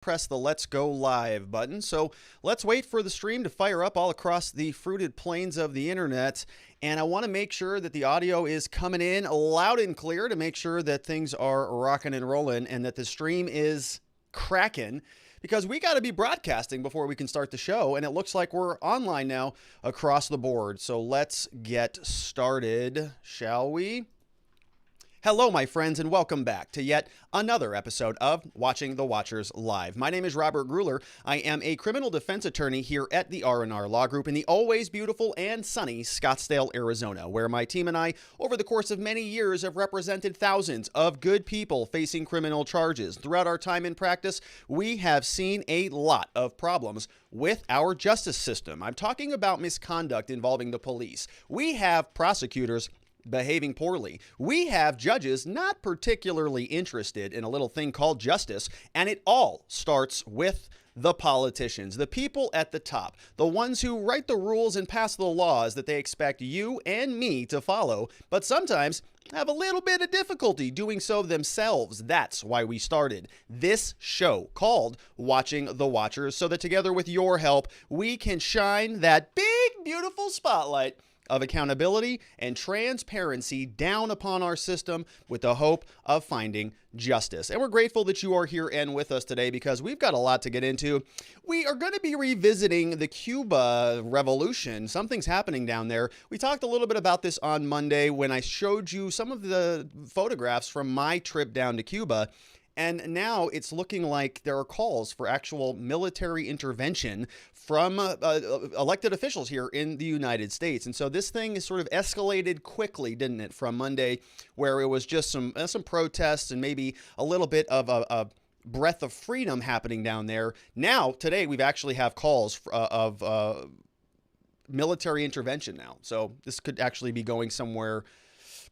Press the Let's Go Live button. So let's wait for the stream to fire up all across the fruited plains of the internet. And I want to make sure that the audio is coming in loud and clear to make sure that things are rocking and rolling and that the stream is cracking, because we got to be broadcasting before we can start the show. And it looks like we're online now across the board. So let's get started, shall we? Hello, my friends, and welcome back to yet another episode of Watching the Watchers Live. My name is Robert Gruler. I am a criminal defense attorney here at the R&R Law Group in the always beautiful and sunny Scottsdale, Arizona, where my team and I, over the course of many years, have represented thousands of good people facing criminal charges. Throughout our time in practice, we have seen a lot of problems with our justice system. I'm talking about misconduct involving the police. We have prosecutors behaving poorly. We have judges not particularly interested in a little thing called justice, and it all starts with the politicians, the people at the top, the ones who write the rules and pass the laws that they expect you and me to follow, but sometimes have a little bit of difficulty doing so themselves. That's why we started this show called Watching the Watchers, so that together with your help, we can shine that big, beautiful spotlight of accountability and transparency down upon our system with the hope of finding justice. And we're grateful that you are here and with us today, because we've got a lot to get into. We are going to be revisiting the Cuba revolution. Something's happening down there. We talked a little bit about this on Monday when I showed you some of the photographs from my trip down to Cuba. And now it's looking like there are calls for actual military intervention from elected officials here in the United States. And so this thing is sort of escalated quickly, didn't it, from Monday, where it was just some protests and maybe a little bit of a breath of freedom happening down there. Now, today, we've actually have calls of military intervention now. So this could actually be going somewhere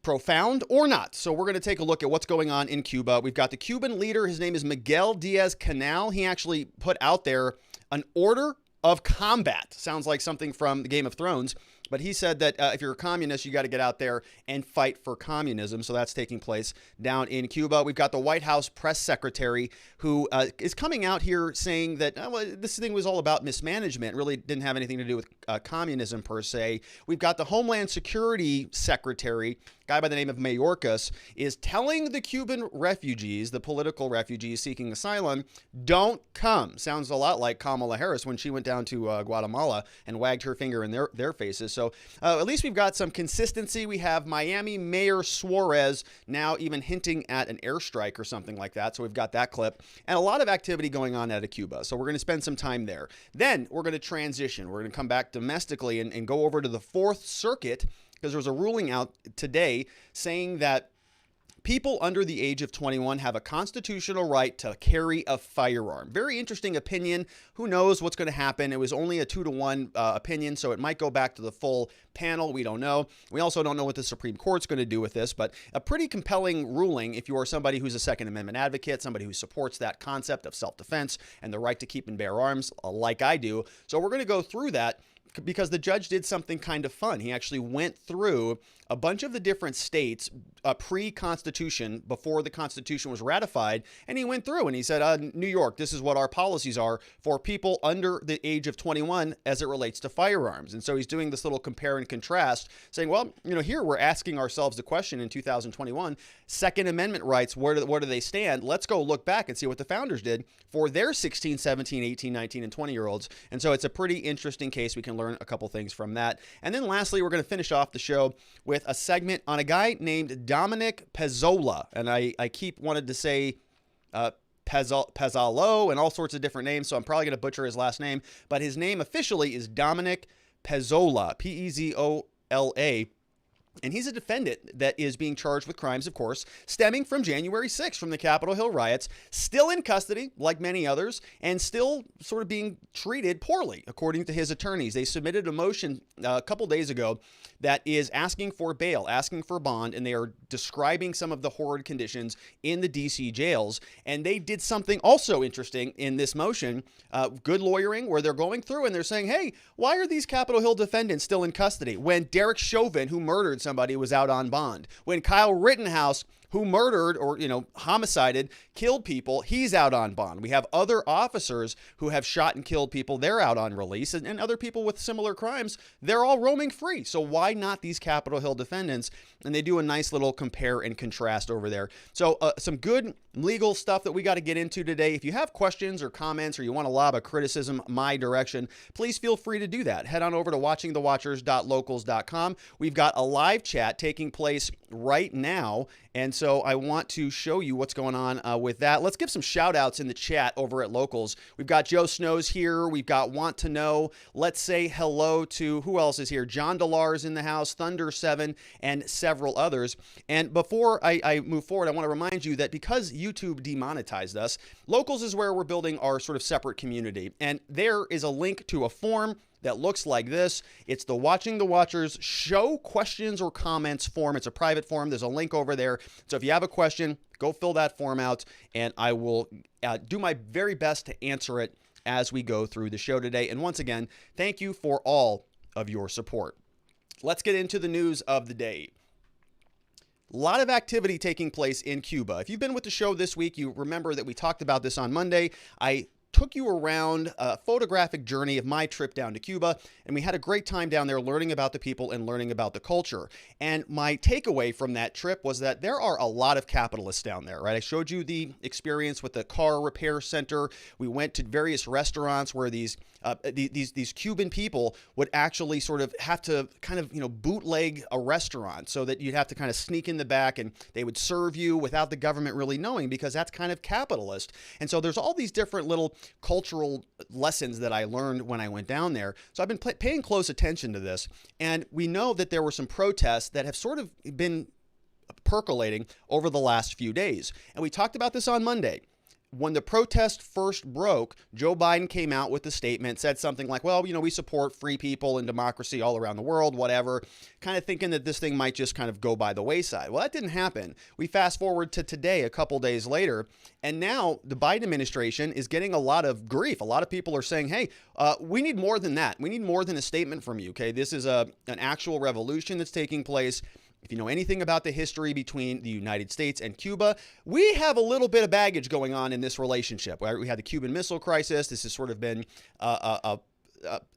profound or not. So we're going to take a look at what's going on in Cuba. We've got the Cuban leader. His name is Miguel Diaz-Canel. He actually put out there an order of combat. Sounds like something from the Game of Thrones. But he said that if you're a communist, you got to get out there and fight for communism. So that's taking place down in Cuba. We've got the White House press secretary who is coming out here saying that this thing was all about mismanagement. Really didn't have anything to do with communism per se. We've got the Homeland Security secretary, guy by the name of Mayorkas, is telling the Cuban refugees, the political refugees seeking asylum, don't come. Sounds a lot like Kamala Harris when she went down to Guatemala and wagged her finger in their faces. So at least we've got some consistency. We have Miami Mayor Suarez now even hinting at an airstrike or something like that. So we've got that clip and a lot of activity going on out of Cuba. So we're going to spend some time there. Then we're going to transition. We're going to come back domestically and go over to the Fourth Circuit, because there was a ruling out today saying that people under the age of 21 have a constitutional right to carry a firearm. Very interesting opinion. Who knows what's going to happen? It was only a 2-to-1 opinion, so it might go back to the full panel. We don't know. We also don't know what the Supreme Court's going to do with this, but a pretty compelling ruling if you are somebody who's a Second Amendment advocate, somebody who supports that concept of self-defense and the right to keep and bear arms, like I do. So we're going to go through that, because the judge did something kind of fun. He actually went through a bunch of the different states pre-Constitution, before the Constitution was ratified, and he went through and he said, New York, this is what our policies are for people under the age of 21 as it relates to firearms. And so he's doing this little compare and contrast, saying, well, here we're asking ourselves the question in 2021, Second Amendment rights, where do they stand? Let's go look back and see what the founders did for their 16, 17, 18, 19, and 20-year-olds. And so it's a pretty interesting case. We can learn a couple things from that. And then lastly, we're going to finish off the show with a segment on a guy named Dominic Pezzola. And I keep wanted to say Pezzolo and all sorts of different names, so I'm probably going to butcher his last name. But his name officially is Dominic Pezzola, Pezzola. And he's a defendant that is being charged with crimes, of course, stemming from January 6th, from the Capitol Hill riots, still in custody, like many others, and still sort of being treated poorly, according to his attorneys. They submitted a motion a couple days ago that is asking for bail, asking for bond, and they are describing some of the horrid conditions in the D.C. jails. And they did something also interesting in this motion, good lawyering, where they're going through and they're saying, hey, why are these Capitol Hill defendants still in custody when Derek Chauvin, who murdered somebody, was out on bond? When Kyle Rittenhouse who murdered or, homicided, killed people. He's out on bond. We have other officers who have shot and killed people. They're out on release. And other people with similar crimes, they're all roaming free. So why not these Capitol Hill defendants? And they do a nice little compare and contrast over there. So some good legal stuff that we got to get into today. If you have questions or comments or you want to lob a criticism my direction, please feel free to do that. Head on over to watchingthewatchers.locals.com. We've got a live chat taking place right now. And so I want to show you what's going on with that. Let's give some shout outs in the chat over at Locals. We've got Joe Snows here. We've got Want to Know. Let's say hello to who else is here? John Delar's in the house, Thunder7, and several others. And before I move forward, I want to remind you that because YouTube demonetized us, Locals is where we're building our sort of separate community. And there is a link to a form that looks like this. It's the Watching the Watchers Show Questions or Comments form. It's a private form. There's a link over there. So if you have a question, go fill that form out, and I will do my very best to answer it as we go through the show today. And once again, thank you for all of your support. Let's get into the news of the day. A lot of activity taking place in Cuba. If you've been with the show this week, you remember that we talked about this on Monday. I took you around a photographic journey of my trip down to Cuba, and we had a great time down there learning about the people and learning about the culture. And my takeaway from that trip was that there are a lot of capitalists down there, right? I showed you the experience with the car repair center. We went to various restaurants where these Cuban people would actually sort of have to kind of, bootleg a restaurant so that you'd have to kind of sneak in the back and they would serve you without the government really knowing, because that's kind of capitalist. And so there's all these different little cultural lessons that I learned when I went down there. So I've been paying close attention to this. And we know that there were some protests that have sort of been percolating over the last few days. And we talked about this on Monday. When the protest first broke, Joe Biden came out with a statement, said something like, well, we support free people and democracy all around the world, whatever, kind of thinking that this thing might just kind of go by the wayside. Well, that didn't happen. We fast forward to today, a couple days later, and now the Biden administration is getting a lot of grief. A lot of people are saying, hey, we need more than that. We need more than a statement from you, okay? This is an actual revolution that's taking place. If you know anything about the history between the United States and Cuba, we have a little bit of baggage going on in this relationship. We had the Cuban Missile Crisis. This has sort of been a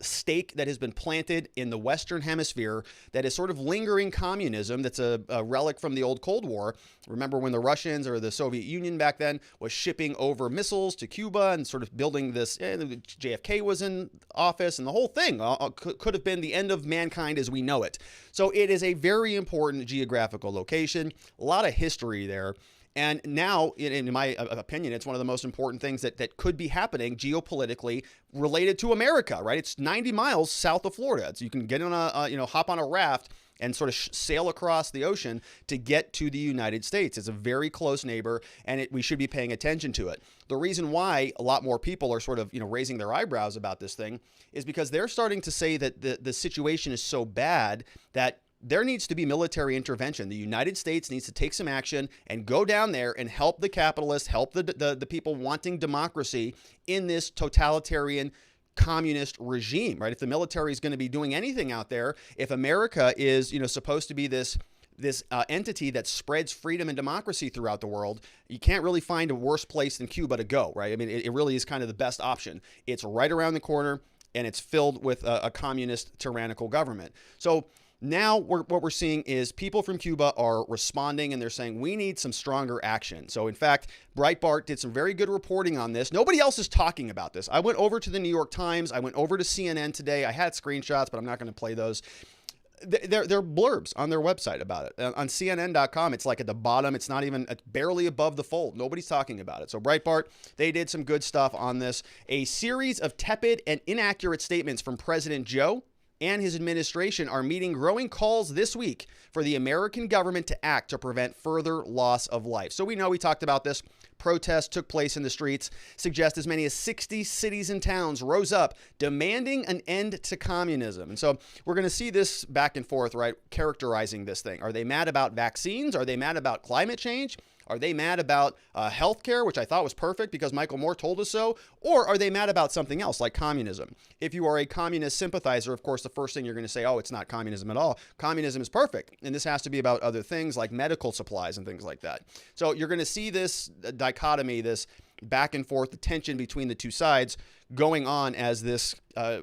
stake that has been planted in the Western Hemisphere that is sort of lingering communism that's a relic from the old Cold War. Remember when the Russians or the Soviet Union back then was shipping over missiles to Cuba and sort of building this, JFK was in office, and the whole thing could have been the end of mankind as we know it. So it is a very important geographical location, a lot of history there. And now, in my opinion, it's one of the most important things that could be happening geopolitically related to America, right? It's 90 miles south of Florida. So you can get on hop on a raft and sort of sail across the ocean to get to the United States. It's a very close neighbor, and we should be paying attention to it. The reason why a lot more people are sort of, raising their eyebrows about this thing is because they're starting to say that the situation is so bad that there needs to be military intervention. The United States needs to take some action and go down there and help the capitalists, help the people wanting democracy in this totalitarian communist regime, right? If the military is going to be doing anything out there, if America is, supposed to be this entity that spreads freedom and democracy throughout the world, you can't really find a worse place than Cuba to go, right? I mean, it really is kind of the best option. It's right around the corner, and it's filled with a communist tyrannical government. So now what we're seeing is people from Cuba are responding, and they're saying we need some stronger action. So in fact, Breitbart did some very good reporting on this. Nobody else is talking about this. I went over to the New York Times. I went over to CNN today. I had screenshots, but I'm not going to play those. They're blurbs on their website about it. On CNN.com, it's like at the bottom. It's barely above the fold. Nobody's talking about it. So Breitbart, they did some good stuff on this. A series of tepid and inaccurate statements from President Joe and his administration are meeting growing calls this week for the American government to act to prevent further loss of life. So we talked about this. Protests took place in the streets, suggest as many as 60 cities and towns rose up demanding an end to communism. And so we're going to see this back and forth, right, characterizing this thing. Are they mad about vaccines? Are they mad about climate change? Are they mad about healthcare, which I thought was perfect because Michael Moore told us so? Or are they mad about something else like communism? If you are a communist sympathizer, of course, the first thing you're going to say, oh, it's not communism at all. Communism is perfect. And this has to be about other things like medical supplies and things like that. So you're going to see this dichotomy, this back and forth, the tension between the two sides going on as this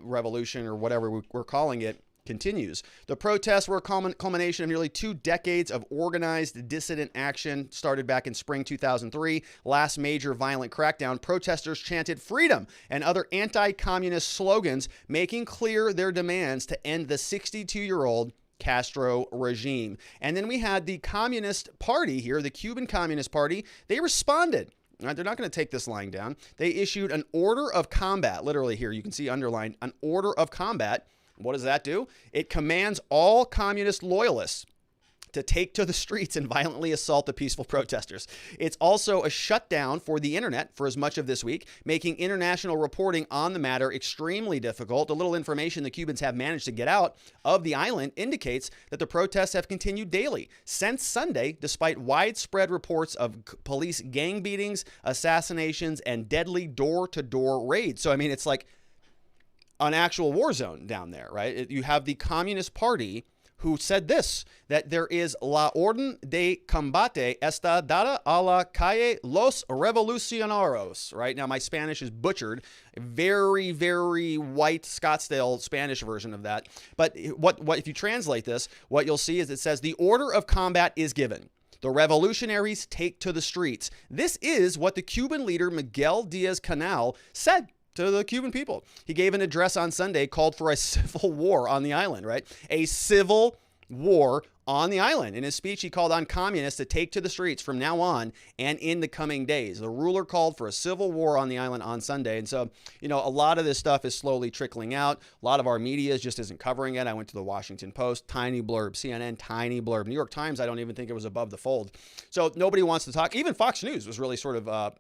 revolution or whatever we're calling it continues. The protests were a culmination of nearly 2 decades of organized dissident action started back in spring 2003. Last major violent crackdown, protesters chanted freedom and other anti-communist slogans, making clear their demands to end the 62-year-old Castro regime. And then we had the Communist Party here, the Cuban Communist Party. They responded. Right, they're not going to take this lying down. They issued an order of combat. Literally here, you can see underlined, an order of combat. What does that do? It commands all communist loyalists to take to the streets and violently assault the peaceful protesters. It's also a shutdown for the internet for as much of this week, making international reporting on the matter extremely difficult. The little information the Cubans have managed to get out of the island indicates that the protests have continued daily since Sunday, despite widespread reports of police gang beatings, assassinations, and deadly door-to-door raids. So, I mean, it's like an actual war zone down there, right? You have the Communist Party who said this, that there is la orden de combate está dada a la calle los revolucionarios, right? Now, my Spanish is butchered, very, very white Scottsdale Spanish version of that. But what if you translate this, what you'll see is it says the order of combat is given. The revolutionaries take to the streets. This is what the Cuban leader Miguel Diaz-Canel said to the Cuban people. He gave an address on Sunday, called for a civil war on the island, right? A civil war on the island. In his speech, he called on communists to take to the streets from now on and in the coming days. The ruler called for a civil war on the island on Sunday. And so, a lot of this stuff is slowly trickling out. A lot of our media just isn't covering it. I went to the Washington Post, tiny blurb, CNN, tiny blurb. New York Times, I don't even think it was above the fold. So nobody wants to talk. Even Fox News was really sort of,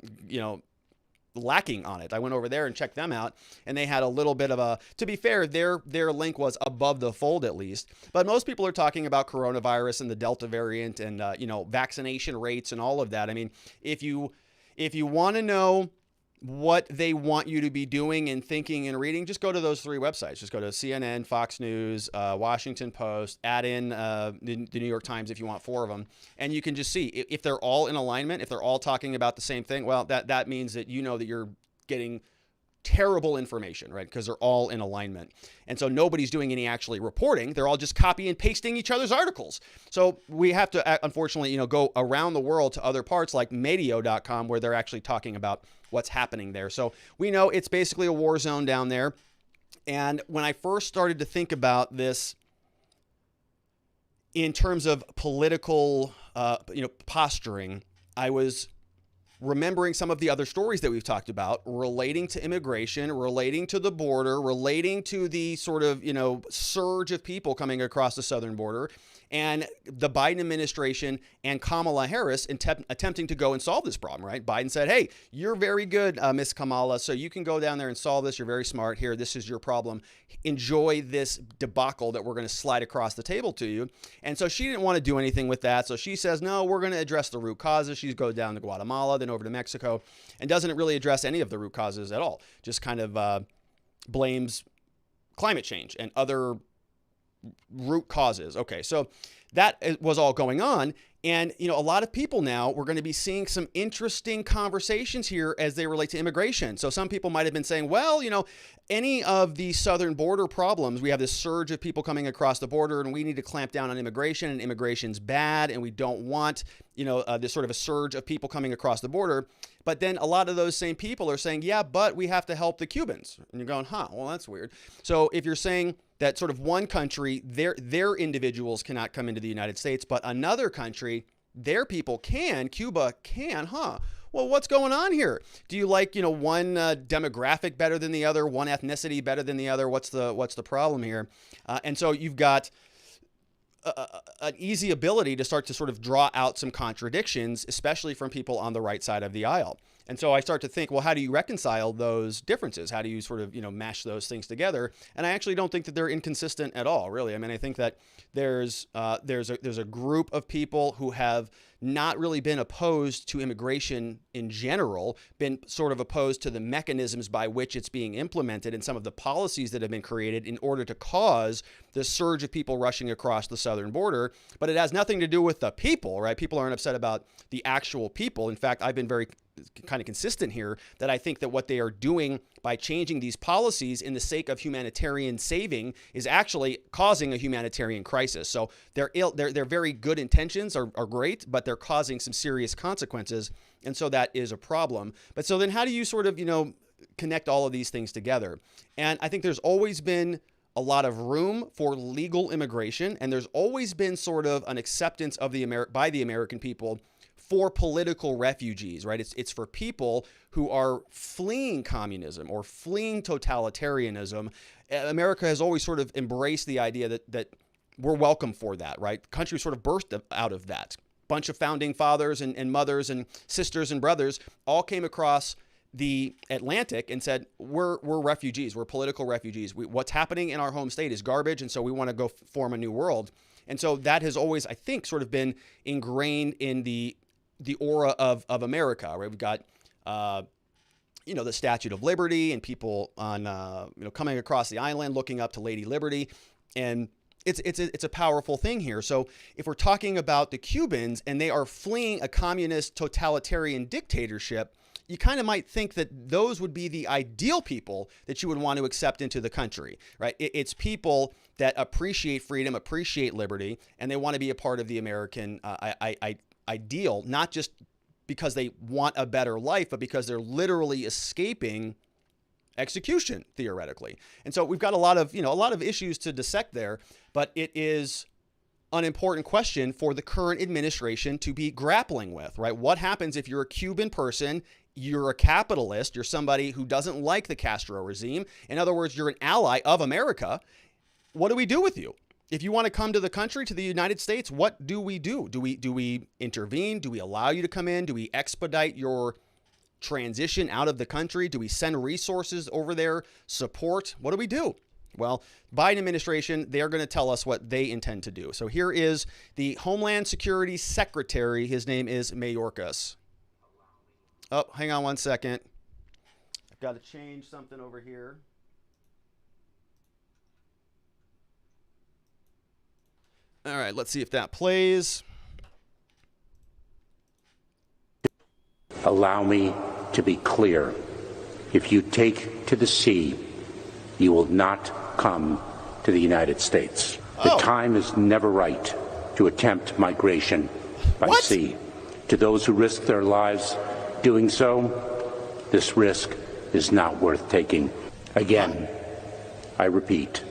lacking on it. I went over there and checked them out, and they had a little bit of a, to be fair, their link was above the fold at least. But most people are talking about coronavirus and the Delta variant and, vaccination rates and all of that. I mean, if you want to know what they want you to be doing and thinking and reading, just go to those 3 websites. Just go to CNN, Fox News, Washington Post, add in the New York Times if you want 4 of them. And you can just see if they're all in alignment, if they're all talking about the same thing, well, that means that that you're getting terrible information, right? Because they're all in alignment. And so nobody's doing any actually reporting. They're all just copy and pasting each other's articles. So we have to, unfortunately, go around the world to other parts like Medio.com where they're actually talking about what's happening there. So we know it's basically a war zone down there. And when I first started to think about this in terms of political, posturing, I was remembering some of the other stories that we've talked about relating to immigration, relating to the border, relating to the sort of, surge of people coming across the southern border, and the Biden administration and Kamala Harris attempting to go and solve this problem, right? Biden said, hey, you're very good, Miss Kamala, so you can go down there and solve this. You're very smart. Here, this is your problem. Enjoy this debacle that we're going to slide across the table to you. And so she didn't want to do anything with that. So she says, no, we're going to address the root causes. She goes down to Guatemala, then over to Mexico, and doesn't really address any of the root causes at all. Just kind of blames climate change and other root causes. Okay, so that was all going on. And, a lot of people now, we're going to be seeing some interesting conversations here as they relate to immigration. So some people might have been saying, well, any of the southern border problems, we have this surge of people coming across the border and we need to clamp down on immigration, and immigration's bad and we don't want, this sort of a surge of people coming across the border. But then a lot of those same people are saying, yeah, but we have to help the Cubans. And you're going, well, that's weird. So if you're saying that sort of one country, their individuals cannot come into the United States, but another country, their people can, Cuba can, well, what's going on here? Do you like, one demographic better than the other, one ethnicity better than the other? What's the problem here? And so you've got an easy ability to start to sort of draw out some contradictions, especially from people on the right side of the aisle. And so I start to think, well, how do you reconcile those differences? How do you sort of, mesh those things together? And I actually don't think that they're inconsistent at all, really. I mean, I think that there's a group of people who have not really been opposed to immigration in general, been sort of opposed to the mechanisms by which it's being implemented and some of the policies that have been created in order to cause the surge of people rushing across the southern border. But it has nothing to do with the people, right? People aren't upset about the actual people. In fact, I've been very kind of consistent here that I think that what they are doing by changing these policies in the sake of humanitarian saving is actually causing a humanitarian crisis. So their very good intentions are great, but they're causing some serious consequences. And so that is a problem. But so then how do you sort of, connect all of these things together? And I think there's always been a lot of room for legal immigration, and there's always been sort of an acceptance of by the American people for political refugees, right? It's for people who are fleeing communism or fleeing totalitarianism. America has always sort of embraced the idea that we're welcome for that, right? The country sort of burst out of that. Bunch of founding fathers and mothers and sisters and brothers all came across the Atlantic and said, we're refugees, we're political refugees. What's happening in our home state is garbage, and so we want to go form a new world. And so that has always, I think, sort of been ingrained in the aura of America, right? We've got, the Statue of Liberty and people on, coming across the island, looking up to Lady Liberty. And it's a powerful thing here. So if we're talking about the Cubans and they are fleeing a communist totalitarian dictatorship, you kind of might think that those would be the ideal people that you would want to accept into the country, right? It's people that appreciate freedom, appreciate liberty, and they want to be a part of the American ideal, not just because they want a better life, but because they're literally escaping execution, theoretically. And so we've got a lot of issues to dissect there, but it is an important question for the current administration to be grappling with, right? What happens if you're a Cuban person, you're a capitalist, you're somebody who doesn't like the Castro regime? In other words, you're an ally of America. What do we do with you? If you want to come to the country, to the United States, what do we do? Do we intervene? Do we allow you to come in? Do we expedite your transition out of the country? Do we send resources over there, support? What do we do? Well, Biden administration, they're going to tell us what they intend to do. So here is the Homeland Security Secretary. His name is Mayorkas. Oh, hang on one second. I've got to change something over here. All right, let's see if that plays. Allow me to be clear. If you take to the sea, you will not come to the United States. The time is never right to attempt migration by sea. To those who risk their lives doing so, this risk is not worth taking. Again, I repeat,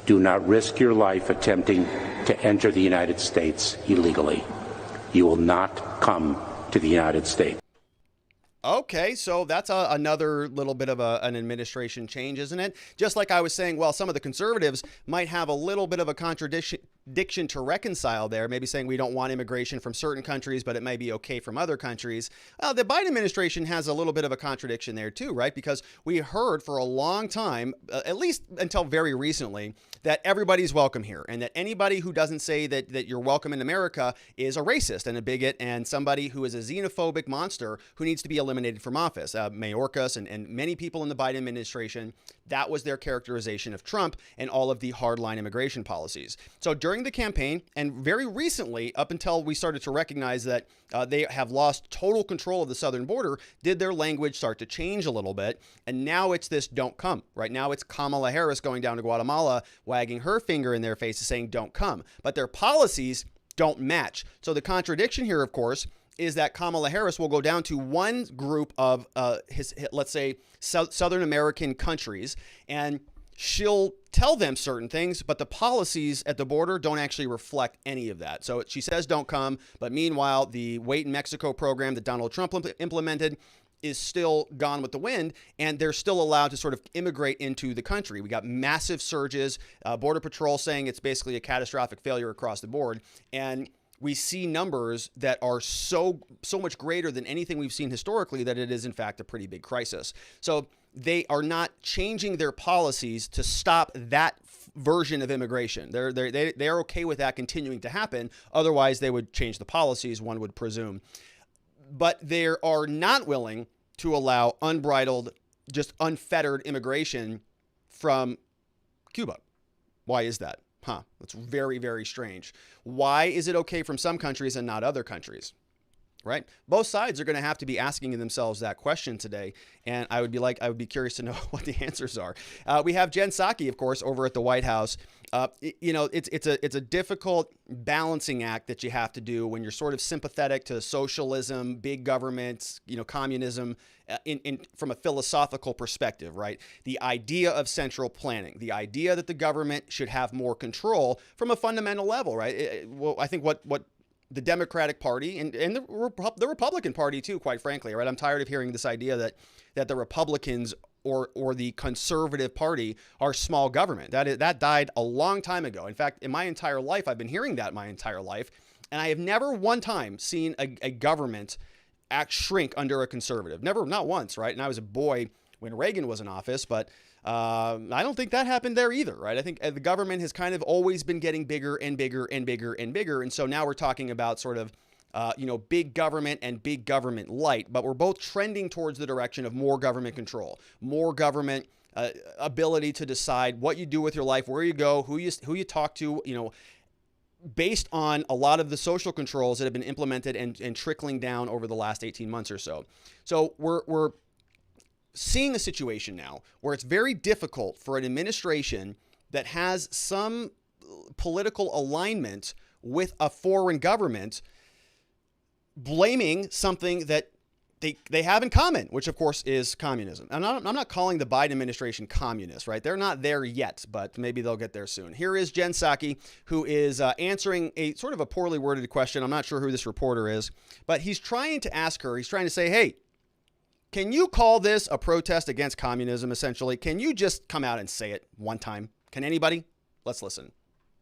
do not risk your life attempting to enter the United States illegally. You will not come to the United States. Okay, so that's another little bit of an administration change, isn't it? Just like I was saying, well, some of the conservatives might have a little bit of a contradiction to reconcile there, maybe saying we don't want immigration from certain countries, but it may be okay from other countries. The Biden administration has a little bit of a contradiction there too, right? Because we heard for a long time, at least until very recently, that everybody's welcome here, and that anybody who doesn't say that you're welcome in America is a racist and a bigot and somebody who is a xenophobic monster who needs to be eliminated from office. Mayorkas and many people in the Biden administration, that was their characterization of Trump and all of the hardline immigration policies. So during the campaign, and very recently, up until we started to recognize that they have lost total control of the southern border, did their language start to change a little bit. And now it's this don't come. Right now it's Kamala Harris going down to Guatemala, wagging her finger in their faces saying don't come. But their policies don't match. So the contradiction here, of course, is that Kamala Harris will go down to one group of let's say, Southern American countries, and she'll tell them certain things, but the policies at the border don't actually reflect any of that. So she says don't come, but meanwhile, the Wait in Mexico program that Donald Trump implemented is still gone with the wind, and they're still allowed to sort of immigrate into the country. We got massive surges, Border Patrol saying it's basically a catastrophic failure across the board, and we see numbers that are so much greater than anything we've seen historically that it is in fact a pretty big crisis. So they are not changing their policies to stop that version of immigration. They're okay with that continuing to happen. Otherwise, they would change the policies, one would presume. But they are not willing to allow unbridled, just unfettered immigration from Cuba. Why is that? That's very, very strange. Why is it okay from some countries and not other countries? Right? Both sides are going to have to be asking themselves that question today. And I would be curious to know what the answers are. We have Jen Psaki, of course, over at the White House. It's a difficult balancing act that you have to do when you're sort of sympathetic to socialism, big government, communism, from a philosophical perspective, right? The idea of central planning, the idea that the government should have more control from a fundamental level, right? I think what the Democratic Party and the Republican Party too, quite frankly, right? I'm tired of hearing this idea that the Republicans or the conservative party are small government. That died a long time ago. In fact, in my entire life, I've been hearing that my entire life, and I have never one time seen a government shrink under a conservative. Never, not once, right? And I was a boy when Reagan was in office, but I don't think that happened there either, right? I think the government has kind of always been getting bigger and bigger and bigger and bigger. And so now we're talking about sort of, big government and big government light, but we're both trending towards the direction of more government control, more government ability to decide what you do with your life, where you go, who you talk to, based on a lot of the social controls that have been implemented and trickling down over the last 18 months or so. So we're seeing a situation now where it's very difficult for an administration that has some political alignment with a foreign government blaming something that they have in common, which of course is communism. And I'm not calling the Biden administration communist, right? They're not there yet, but maybe they'll get there soon. Here is Jen Psaki, who is answering a sort of a poorly worded question. I'm not sure who this reporter is, but he's trying to say, hey, can you call this a protest against communism, essentially? Can you just come out and say it one time? Can anybody? Let's listen.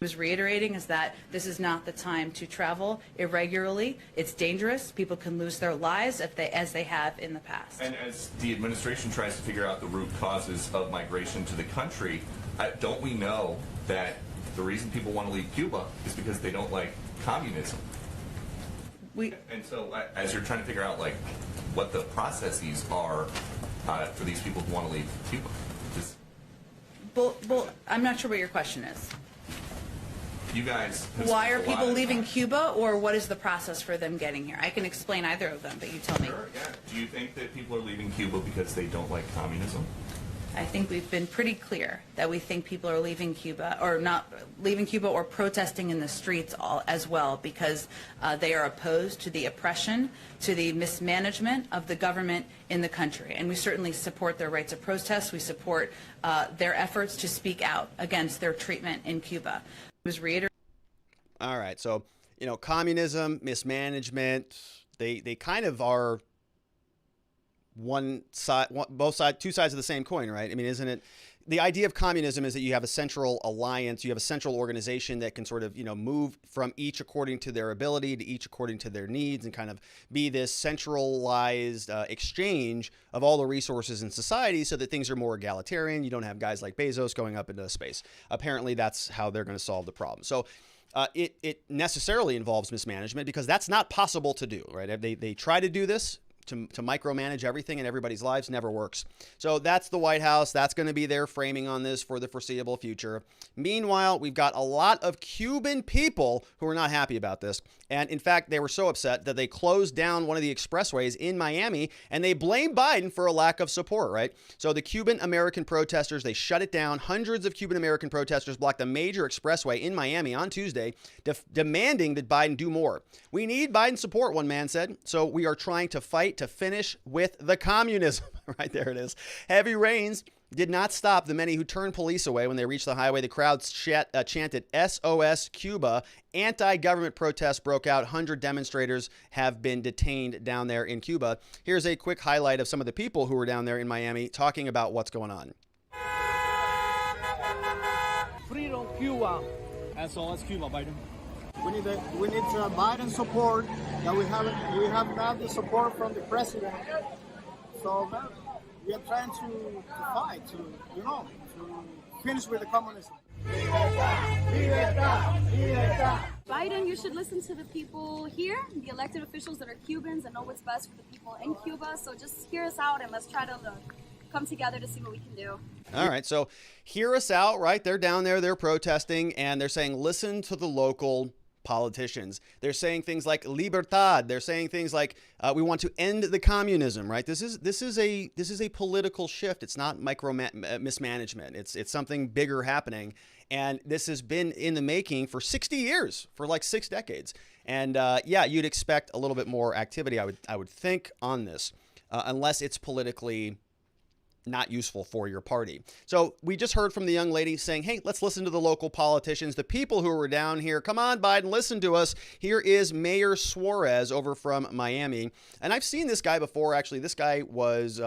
Was reiterating is that this is not the time to travel irregularly. It's dangerous. People can lose their lives as they have in the past. And as the administration tries to figure out the root causes of migration to the country, don't we know that the reason people want to leave Cuba is because they don't like communism? And so as you're trying to figure out what the processes are for these people who want to leave Cuba. Well, I'm not sure what your question is. You guys. Why are people leaving Cuba, or what is the process for them getting here? I can explain either of them, but you tell me. Sure, yeah. Do you think that people are leaving Cuba because they don't like communism? I think we've been pretty clear that we think people are leaving Cuba, or not leaving Cuba, or protesting in the streets as well, because they are opposed to the oppression, to the mismanagement of the government in the country. And we certainly support their right to protest. We support their efforts to speak out against their treatment in Cuba. All right. So, communism, mismanagement, they kind of are two sides of the same coin, right? I mean, isn't it? The idea of communism is that you have a central alliance, you have a central organization that can sort of, move from each according to their ability to each according to their needs and kind of be this centralized exchange of all the resources in society so that things are more egalitarian. You don't have guys like Bezos going up into space. Apparently, that's how they're going to solve the problem. So it necessarily involves mismanagement because that's not possible to do, right? They try to do this. To micromanage everything in everybody's lives never works. So that's the White House. That's going to be their framing on this for the foreseeable future. Meanwhile, we've got a lot of Cuban people who are not happy about this. And in fact, they were so upset that they closed down one of the expressways in Miami and they blame Biden for a lack of support, right? So the Cuban American protesters, they shut it down. Hundreds of Cuban American protesters blocked a major expressway in Miami on Tuesday, demanding that Biden do more. We need Biden's support, one man said. So we are trying to fight to finish with the communism. Right there it is. Heavy rains did not stop the many who turned police away when they reached the highway. The crowd chanted SOS Cuba. Anti-government protests broke out. 100 demonstrators have been detained down there in Cuba. Here's a quick highlight of some of the people who were down there in Miami talking about what's going on. Freedom Cuba. SOS Cuba, Biden. We need Biden support. That we have not the support from the president. So we are trying to fight to finish with the communism. Biden, you should listen to the people here, the elected officials that are Cubans and know what's best for the people in Cuba. So just hear us out and let's try to come together to see what we can do. All right. So hear us out, right? They're down there, they're protesting, and they're saying, listen to the local politicians. They're saying things like Libertad. They're saying things like we want to end the communism, right? This is a political shift. It's not mismanagement. It's something bigger happening. And this has been in the making for 60 years, for like 6 decades. And yeah, you'd expect a little bit more activity, I would think, on this, unless it's politically not useful for your party. So we just heard from the young lady saying, hey, let's listen to the local politicians, the people who were down here. Come on, Biden, listen to us. Here is Mayor Suarez over from Miami. And I've seen this guy before. Actually, this guy was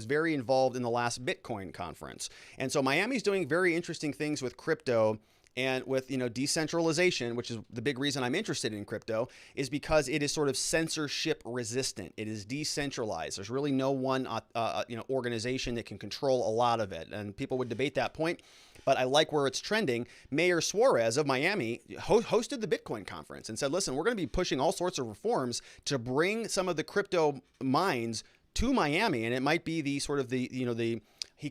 very involved in the last Bitcoin conference. And so Miami's doing very interesting things with crypto and with, decentralization, which is the big reason I'm interested in crypto, is because it is sort of censorship resistant. It is decentralized. There's really no one, organization that can control a lot of it. And people would debate that point, but I like where it's trending. Mayor Suarez of Miami hosted the Bitcoin conference and said, listen, we're going to be pushing all sorts of reforms to bring some of the crypto mines to Miami. And it might be the sort of he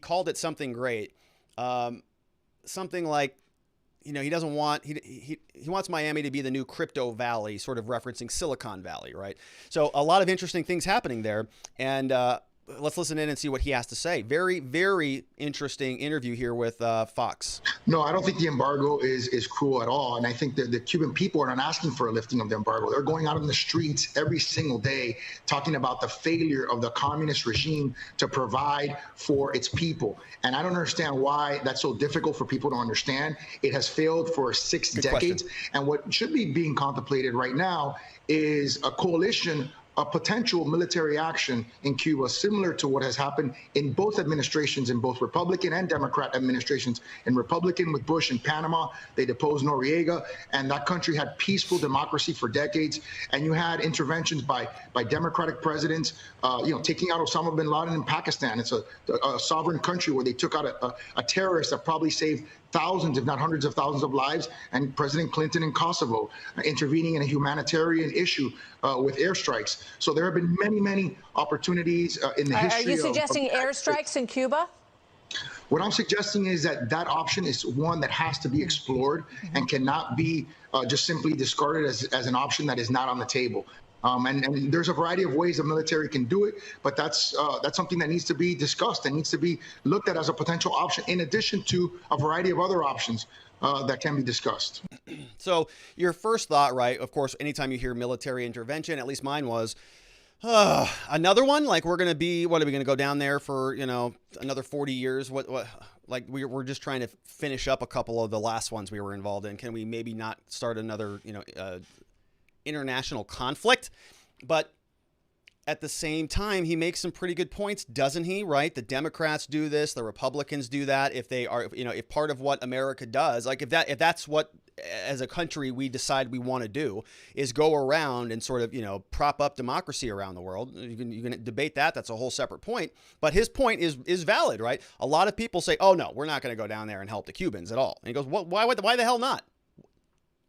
called it something great. Something like, he doesn't want, he wants Miami to be the new crypto valley, sort of referencing Silicon Valley, right? So a lot of interesting things happening there. And let's listen in and see what he has to say. Very, very interesting interview here with Fox. No, I don't think the embargo is cruel at all. And I think that the Cuban people are not asking for a lifting of the embargo. They're going out in the streets every single day talking about the failure of the communist regime to provide for its people. And I don't understand why that's so difficult for people to understand. It has failed for 6 decades. Question. And what should be being contemplated right now is a coalition, a potential military action in Cuba, similar to what has happened in both administrations, in both Republican and Democrat administrations. In Republican with Bush in Panama, they deposed Noriega, and that country had peaceful democracy for decades. And you had interventions by Democratic presidents, taking out Osama bin Laden in Pakistan. It's a sovereign country where they took out a terrorist that probably saved thousands, if not hundreds of thousands of lives, and President Clinton in Kosovo intervening in a humanitarian issue with airstrikes. So there have been many, many opportunities in the history. Are you suggesting airstrikes in Cuba? What I'm suggesting is that option is one that has to be explored and cannot be just simply discarded as an option that is not on the table. And there's a variety of ways the military can do it, but that's something that needs to be discussed and needs to be looked at as a potential option, in addition to a variety of other options that can be discussed. So your first thought, right? Of course, anytime you hear military intervention, at least mine was, another one? Like what are we going to go down there for, another 40 years? Like we're just trying to finish up a couple of the last ones we were involved in. Can we maybe not start another, international conflict? But at the same time, he makes some pretty good points, doesn't he? Right? The Democrats do this, the Republicans do that. If they are, if part of what America does, like if that's what as a country we decide we want to do, is go around and sort of prop up democracy around the world. You can debate that. That's a whole separate point. But his point is valid, right? A lot of people say, "Oh no, we're not going to go down there and help the Cubans at all." And he goes, "Why the hell not?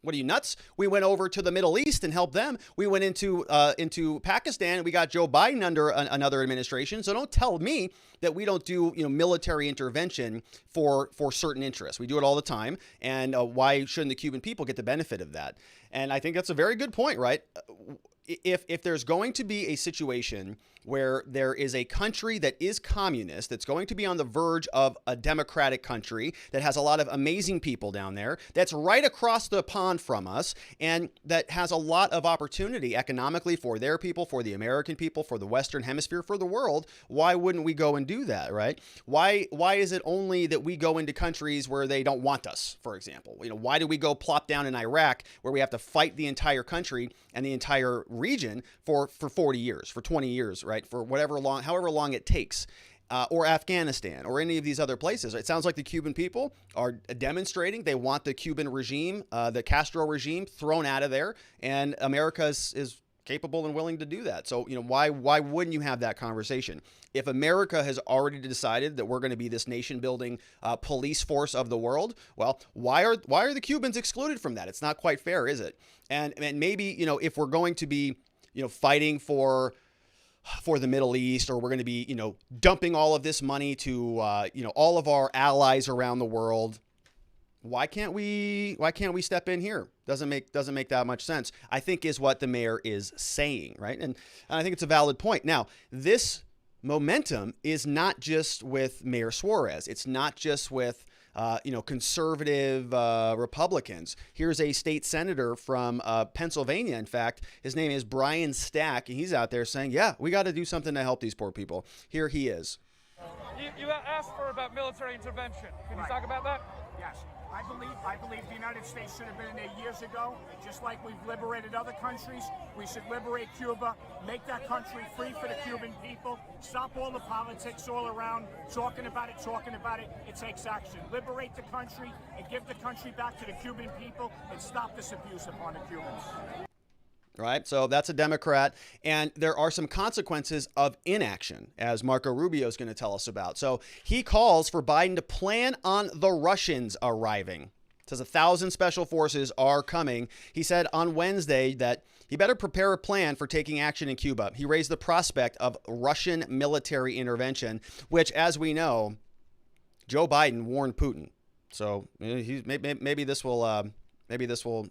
What are you, nuts? We went over to the Middle East and helped them. We went into Pakistan and we got Joe Biden under another administration. So don't tell me that we don't do military intervention for certain interests. We do it all the time. And why shouldn't the Cuban people get the benefit of that?" And I think that's a very good point, right? If there's going to be a situation where there is a country that is communist, that's going to be on the verge of a democratic country, that has a lot of amazing people down there, that's right across the pond from us, and that has a lot of opportunity economically for their people, for the American people, for the Western Hemisphere, for the world, why wouldn't we go and do that, right? Why is it only that we go into countries where they don't want us, for example? Why do we go plop down in Iraq where we have to fight the entire country and the entire region for 40 years, for 20 years, right? For however long it takes. or Afghanistan or any of these other places. It sounds like the Cuban people are demonstrating they want the Cuban regime, the Castro regime, thrown out of there, and America is capable and willing to do that. So, why wouldn't you have that conversation? If America has already decided that we're going to be this nation-building police force of the world, well, why are the Cubans excluded from that? It's not quite fair, is it? And maybe, if we're going to be, fighting for the Middle East, or we're going to be, dumping all of this money to, all of our allies around the world, why can't we step in here? Doesn't make that much sense, I think, is what the mayor is saying, right? And I think it's a valid point. Now, this momentum is not just with Mayor Suarez. It's not just with conservative Republicans. Here's a state senator from Pennsylvania. In fact, his name is Brian Stack, and he's out there saying, yeah, we got to do something to help these poor people. Here he is. You asked about military intervention. Can you talk about that? Yes. I believe the United States should have been in there years ago. Just like we've liberated other countries, we should liberate Cuba, make that country free for the Cuban people, stop all the politics all around, talking about it. It takes action. Liberate the country and give the country back to the Cuban people and stop this abuse upon the Cubans. Right. So that's a Democrat. And there are some consequences of inaction, as Marco Rubio is going to tell us about. So he calls for Biden to plan on the Russians arriving. Says 1,000 special forces are coming. He said on Wednesday that he better prepare a plan for taking action in Cuba. He raised the prospect of Russian military intervention, which, as we know, Joe Biden warned Putin. So maybe this will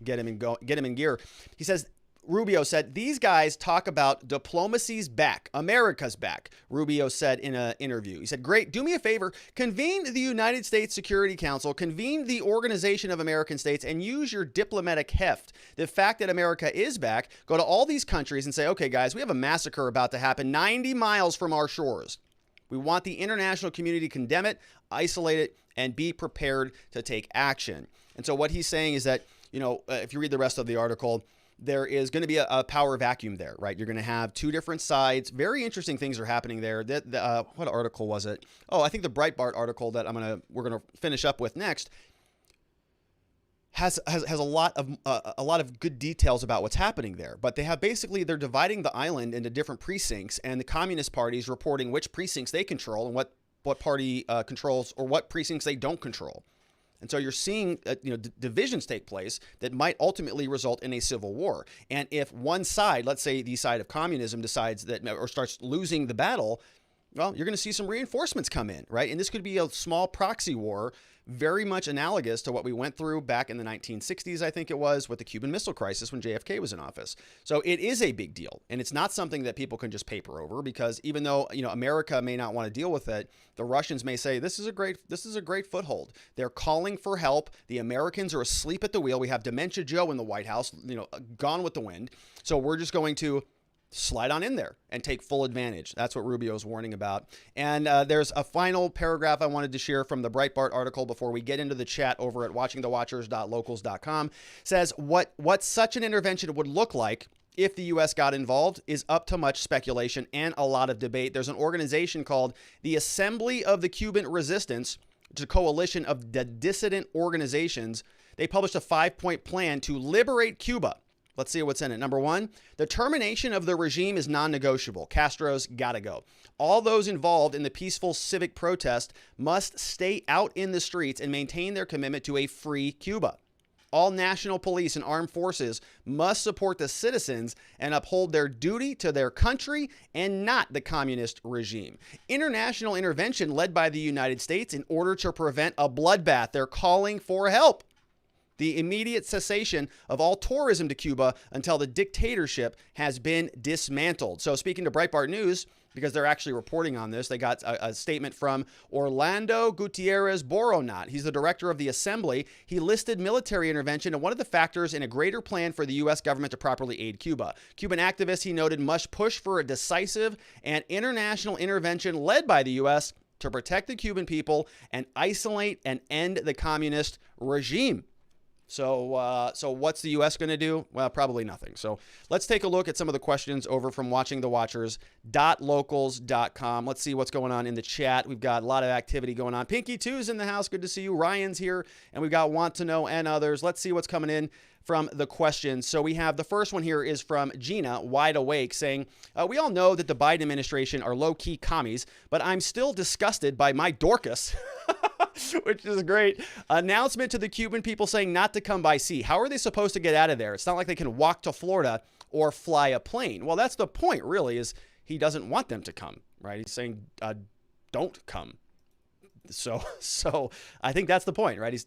get him in gear. He says, Rubio said, these guys talk about diplomacy's back, America's back, Rubio said in an interview. He said, great, do me a favor, convene the United States Security Council, convene the Organization of American States, and use your diplomatic heft. The fact that America is back, go to all these countries and say, okay, guys, we have a massacre about to happen 90 miles from our shores. We want the international community to condemn it, isolate it, and be prepared to take action. And so what he's saying is that, if you read the rest of the article, there is going to be a power vacuum there, right? You're going to have two different sides. Very interesting things are happening there. What article was it? Oh, I think the Breitbart article that we're going to finish up with next has a lot of good details about what's happening there. But they're dividing the island into different precincts, and the Communist Party is reporting which precincts they control and what party controls or what precincts they don't control. And so you're seeing divisions take place that might ultimately result in a civil war. And if one side, let's say the side of communism, decides that or starts losing the battle, well, you're going to see some reinforcements come in, right? And this could be a small proxy war, very much analogous to what we went through back in the 1960s, I think it was, with the Cuban Missile Crisis when JFK was in office. So it is a big deal, and it's not something that people can just paper over, because even though America may not want to deal with it, the Russians may say this is a great foothold. They're calling for help. The Americans are asleep at the wheel. We have Dementia Joe in the White House, gone with the wind. So we're just going to slide on in there and take full advantage. That's what Rubio is warning about. And there's a final paragraph I wanted to share from the Breitbart article before we get into the chat over at watchingthewatchers.locals.com. Says what such an intervention would look like if the U.S. got involved is up to much speculation and a lot of debate. There's an organization called the Assembly of the Cuban Resistance, which is a coalition of dissident organizations. They published a 5-point plan to liberate Cuba. Let's see what's in it. Number one, the termination of the regime is non-negotiable. Castro's got to go. All those involved in the peaceful civic protest must stay out in the streets and maintain their commitment to a free Cuba. All national police and armed forces must support the citizens and uphold their duty to their country and not the communist regime. International intervention led by the United States in order to prevent a bloodbath. They're calling for help. The immediate cessation of all tourism to Cuba until the dictatorship has been dismantled. So speaking to Breitbart News, because they're actually reporting on this, they got a statement from Orlando Gutierrez Boronat. He's the director of the Assembly. He listed military intervention as one of the factors in a greater plan for the U.S. government to properly aid Cuba. Cuban activists, he noted, must push for a decisive and international intervention led by the U.S. to protect the Cuban people and isolate and end the communist regime. So what's the U.S. going to do? Well, probably nothing. So let's take a look at some of the questions over from watchingthewatchers.locals.com. Let's see what's going on in the chat. We've got a lot of activity going on. Pinky 2's in the house. Good to see you. Ryan's here. And we've got Want to Know and others. Let's see what's coming in from the questions. So we have the first one here is from Gina, Wide Awake, saying, we all know that the Biden administration are low-key commies, but I'm still disgusted by my Dorcas. Which is great. Announcement to the Cuban people saying not to come by sea. How are they supposed to get out of there? It's not like they can walk to Florida or fly a plane. Well, that's the point, really, is he doesn't want them to come, right? He's saying, don't come. So I think that's the point, right? He's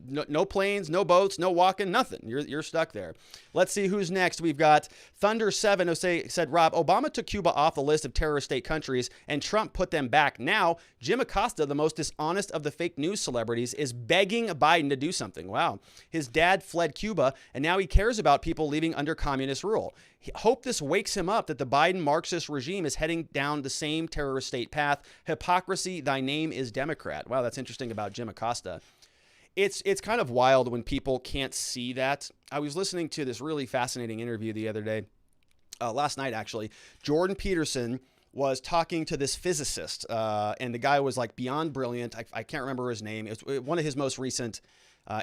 no planes, no boats, no walking, nothing. You're stuck there. Let's see who's next. We've got Thunder7 who said, Rob, Obama took Cuba off the list of terrorist state countries and Trump put them back. Now, Jim Acosta, the most dishonest of the fake news celebrities, is begging Biden to do something. Wow. His dad fled Cuba and now he cares about people leaving under communist rule. Hope this wakes him up that the Biden Marxist regime is heading down the same terrorist state path. Hypocrisy, thy name is Democrat. Wow, that's interesting about Jim Acosta. It's kind of wild when people can't see that. I was listening to this really fascinating interview the other day, last night actually. Jordan Peterson was talking to this physicist, and the guy was like beyond brilliant. I can't remember his name. It was one of his most recent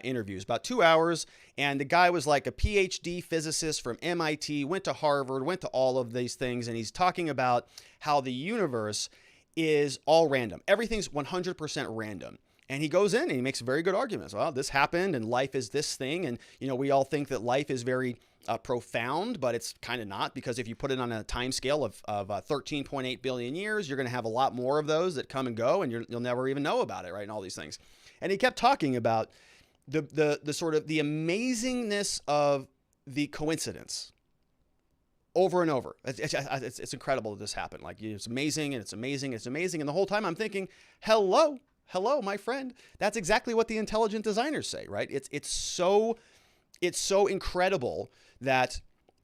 interviews, about 2 hours. And the guy was like a PhD physicist from MIT, went to Harvard, went to all of these things. And he's talking about how the universe is all random. Everything's 100% random. And he goes in and he makes very good arguments. Well, this happened and life is this thing. And, you know, we all think that life is very profound, but it's kind of not, because if you put it on a time scale of 13.8 billion years, you're going to have a lot more of those that come and go, and you'll never even know about it, right? And all these things. And he kept talking about the sort of the amazingness of the coincidence over and over. It's incredible that this happened. Like, it's amazing and it's amazing. It's amazing. And the whole time I'm thinking, hello, my friend. That's exactly what the intelligent designers say, right? It's so incredible that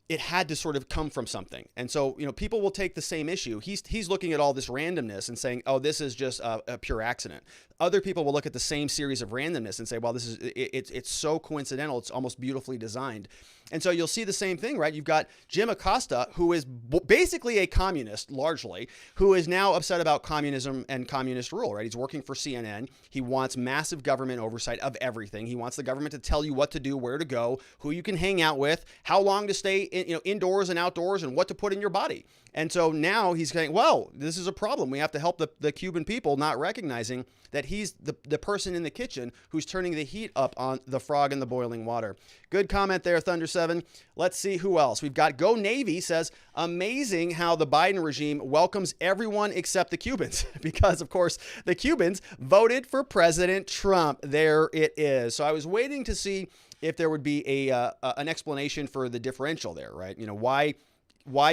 it had to sort of come from something. And so, you know, people will take the same issue. He's looking at all this randomness and saying, oh, this is just a pure accident. Other people will look at the same series of randomness and say, well, it's so coincidental. It's almost beautifully designed. And so you'll see the same thing, right? You've got Jim Acosta, who is basically a communist, largely, who is now upset about communism and communist rule, right? He's working for CNN. He wants massive government oversight of everything. He wants the government to tell you what to do, where to go, who you can hang out with, how long to stay indoors and outdoors, and what to put in your body. And so now he's saying, well, this is a problem. We have to help the Cuban people, not recognizing that he's the person in the kitchen who's turning the heat up on the frog in the boiling water. Good comment there, Thunder7. Let's see who else. We've got Go Navy says, amazing how the Biden regime welcomes everyone except the Cubans, because, of course, the Cubans voted for President Trump. There it is. So I was waiting to see if there would be an explanation for the differential there, right? You know, why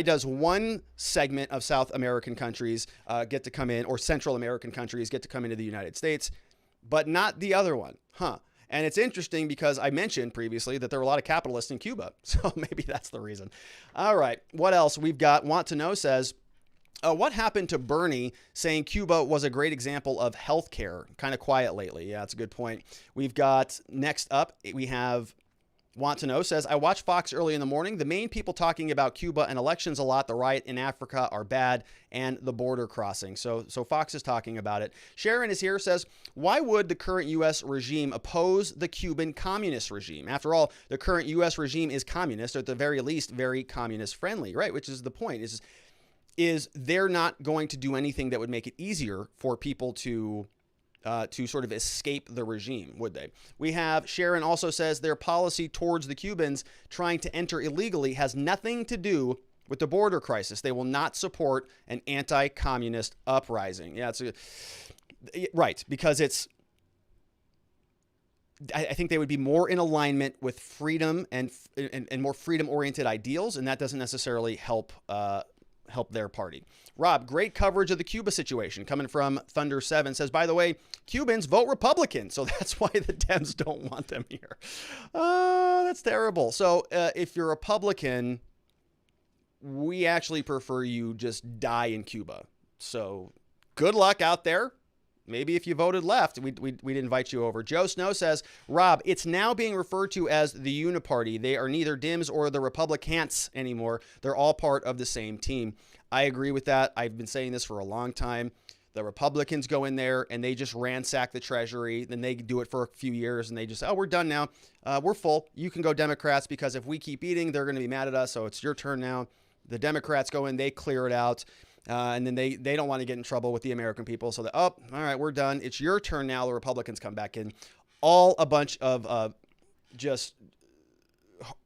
does one segment of South American countries get to come in, or Central American countries get to come into the United States, but not the other one? And it's interesting because I mentioned previously that there were a lot of capitalists in Cuba. So maybe that's the reason. All right. What else? We've got Want to Know says, what happened to Bernie saying Cuba was a great example of healthcare? Kind of quiet lately. Yeah, that's a good point. We've got next up, we have Want to Know says, I watch Fox early in the morning. The main people talking about Cuba and elections a lot. The riot in Africa are bad, and the border crossing. So Fox is talking about it. Sharon is here, says, why would the current U.S. regime oppose the Cuban communist regime? After all, the current U.S. regime is communist, or at the very least, very communist friendly, right? Which is the point, is they're not going to do anything that would make it easier for people to sort of escape the regime, would they? We have Sharon also says their policy towards the Cubans trying to enter illegally has nothing to do with the border crisis. They will not support an anti-communist uprising. Yeah, right, because I think they would be more in alignment with freedom and more freedom-oriented ideals, and that doesn't necessarily help their party. Rob, great coverage of the Cuba situation coming from Thunder7, says, by the way, Cubans vote Republican, so that's why the Dems don't want them here. Oh, that's terrible. So if you're Republican, we actually prefer you just die in Cuba. So good luck out there. maybe if you voted left, we'd invite you over. Joe Snow says, Rob, it's now being referred to as the Uniparty. They are neither Dems or the Republicans anymore. They're all part of the same team. I agree with that. I've been saying this for a long time. The Republicans go in there and they just ransack the Treasury. Then they do it for a few years and they just, oh, we're done now. We're full. You can go Democrats, because if we keep eating, they're going to be mad at us. So it's your turn now. The Democrats go in, they clear it out. And then they don't want to get in trouble with the American people. So all right, we're done. It's your turn now. The Republicans come back in. All a bunch of just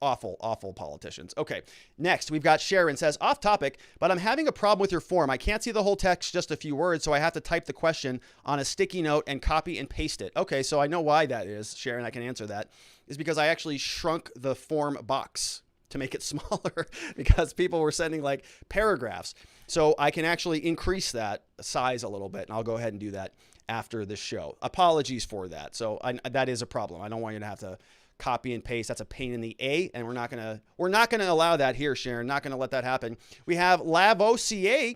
awful politicians. Okay, next we've got Sharon says, off topic, but I'm having a problem with your form. I can't see the whole text, just a few words, so I have to type the question on a sticky note and copy and paste it. Okay, so I know why that is, Sharon. I can answer that. Is because I actually shrunk the form box to make it smaller because people were sending like paragraphs. So I can actually increase that size a little bit, and I'll go ahead and do that after the show. Apologies for that. So that is a problem. I don't want you to have to copy and paste. That's a pain in the A, and we're not gonna allow that here, Sharon. Not gonna let that happen. We have Lavoisier.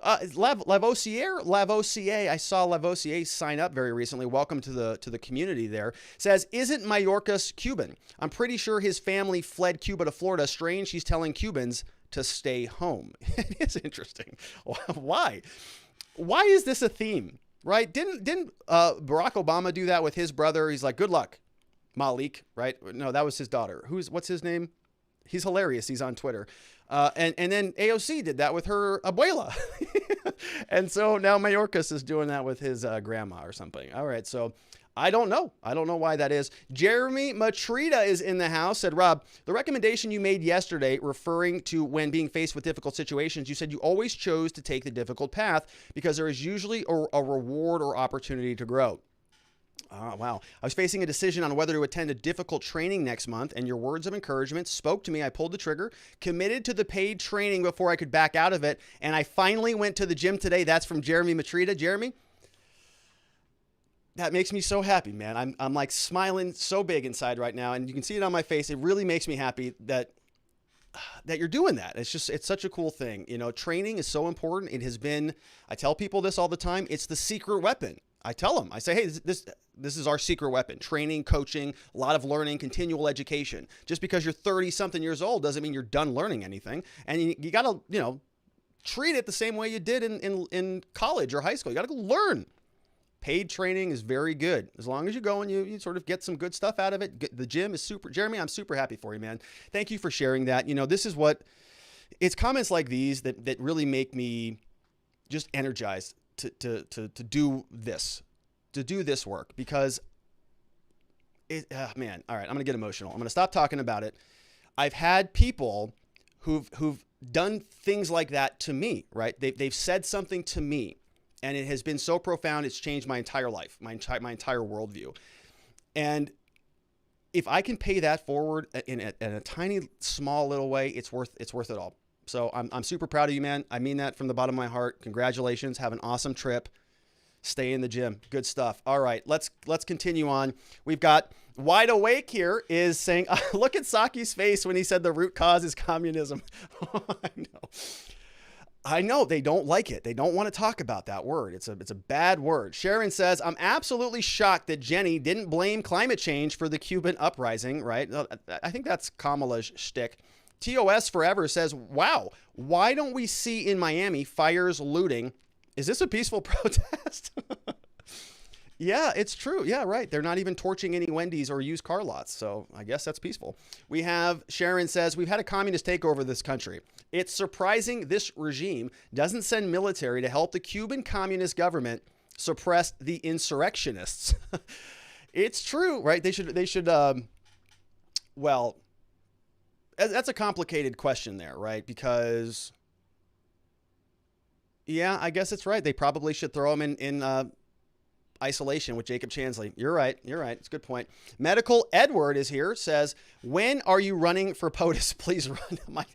Lavoisier. I saw Lavoisier sign up very recently. Welcome to the community there. Says, isn't Mayorkas Cuban? I'm pretty sure his family fled Cuba to Florida. Strange he's telling Cubans to stay home. It is interesting. Why? Why is this a theme? Right? Didn't Barack Obama do that with his brother? He's like, good luck, Malik, right? No, that was his daughter. What's his name? He's hilarious. He's on Twitter. And then AOC did that with her abuela. And so now Mayorkas is doing that with his grandma or something. All right. So I don't know. I don't know why that is. Jeremy Matrita is in the house. Said, Rob, the recommendation you made yesterday referring to when being faced with difficult situations, you said you always chose to take the difficult path because there is usually a reward or opportunity to grow. Oh, wow. I was facing a decision on whether to attend a difficult training next month, and your words of encouragement spoke to me. I pulled the trigger, committed to the paid training before I could back out of it, and I finally went to the gym today. That's from Jeremy Matrita. Jeremy, that makes me so happy, man. I'm like smiling so big inside right now, and you can see it on my face. It really makes me happy that you're doing that. It's such a cool thing. You know, training is so important. It has been, I tell people this all the time, it's the secret weapon. I tell them, I say, hey, this is our secret weapon. Training, coaching, a lot of learning, continual education. Just because you're 30 something years old doesn't mean you're done learning anything. And you got to, treat it the same way you did in college or high school. You got to go learn. Paid training is very good. As long as you go and you sort of get some good stuff out of it. The gym is super. Jeremy, I'm super happy for you, man. Thank you for sharing that. This is it's comments like these that really make me just energized to do this work, because man, all right, I'm going to get emotional. I'm going to stop talking about it. I've had people who've done things like that to me, right? They've said something to me, and it has been so profound. It's changed my entire life, my entire worldview. And if I can pay that forward in a tiny, small little way, it's worth it all. So I'm super proud of you, man. I mean that from the bottom of my heart. Congratulations. Have an awesome trip. Stay in the gym. Good stuff. All right, let's continue on. We've got Wide Awake here is saying, look at Saki's face when he said the root cause is communism. I know they don't like it. They don't want to talk about that word. It's a bad word. Sharon says, I'm absolutely shocked that Jenny didn't blame climate change for the Cuban uprising, right? I think that's Kamala's shtick. TOS Forever says, wow, why don't we see in Miami fires, looting? Is this a peaceful protest? Yeah, it's true. Yeah, right. They're not even torching any Wendy's or used car lots. So I guess that's peaceful. We have Sharon says, we've had a communist takeover of this country. It's surprising this regime doesn't send military to help the Cuban Communist government suppress the insurrectionists. It's true, right? They should, well, that's a complicated question there, right? Because, yeah, I guess it's right. They probably should throw them in isolation with Jacob Chansley. You're right. It's a good point. Medical Edward is here, says, when are you running for POTUS? Please run.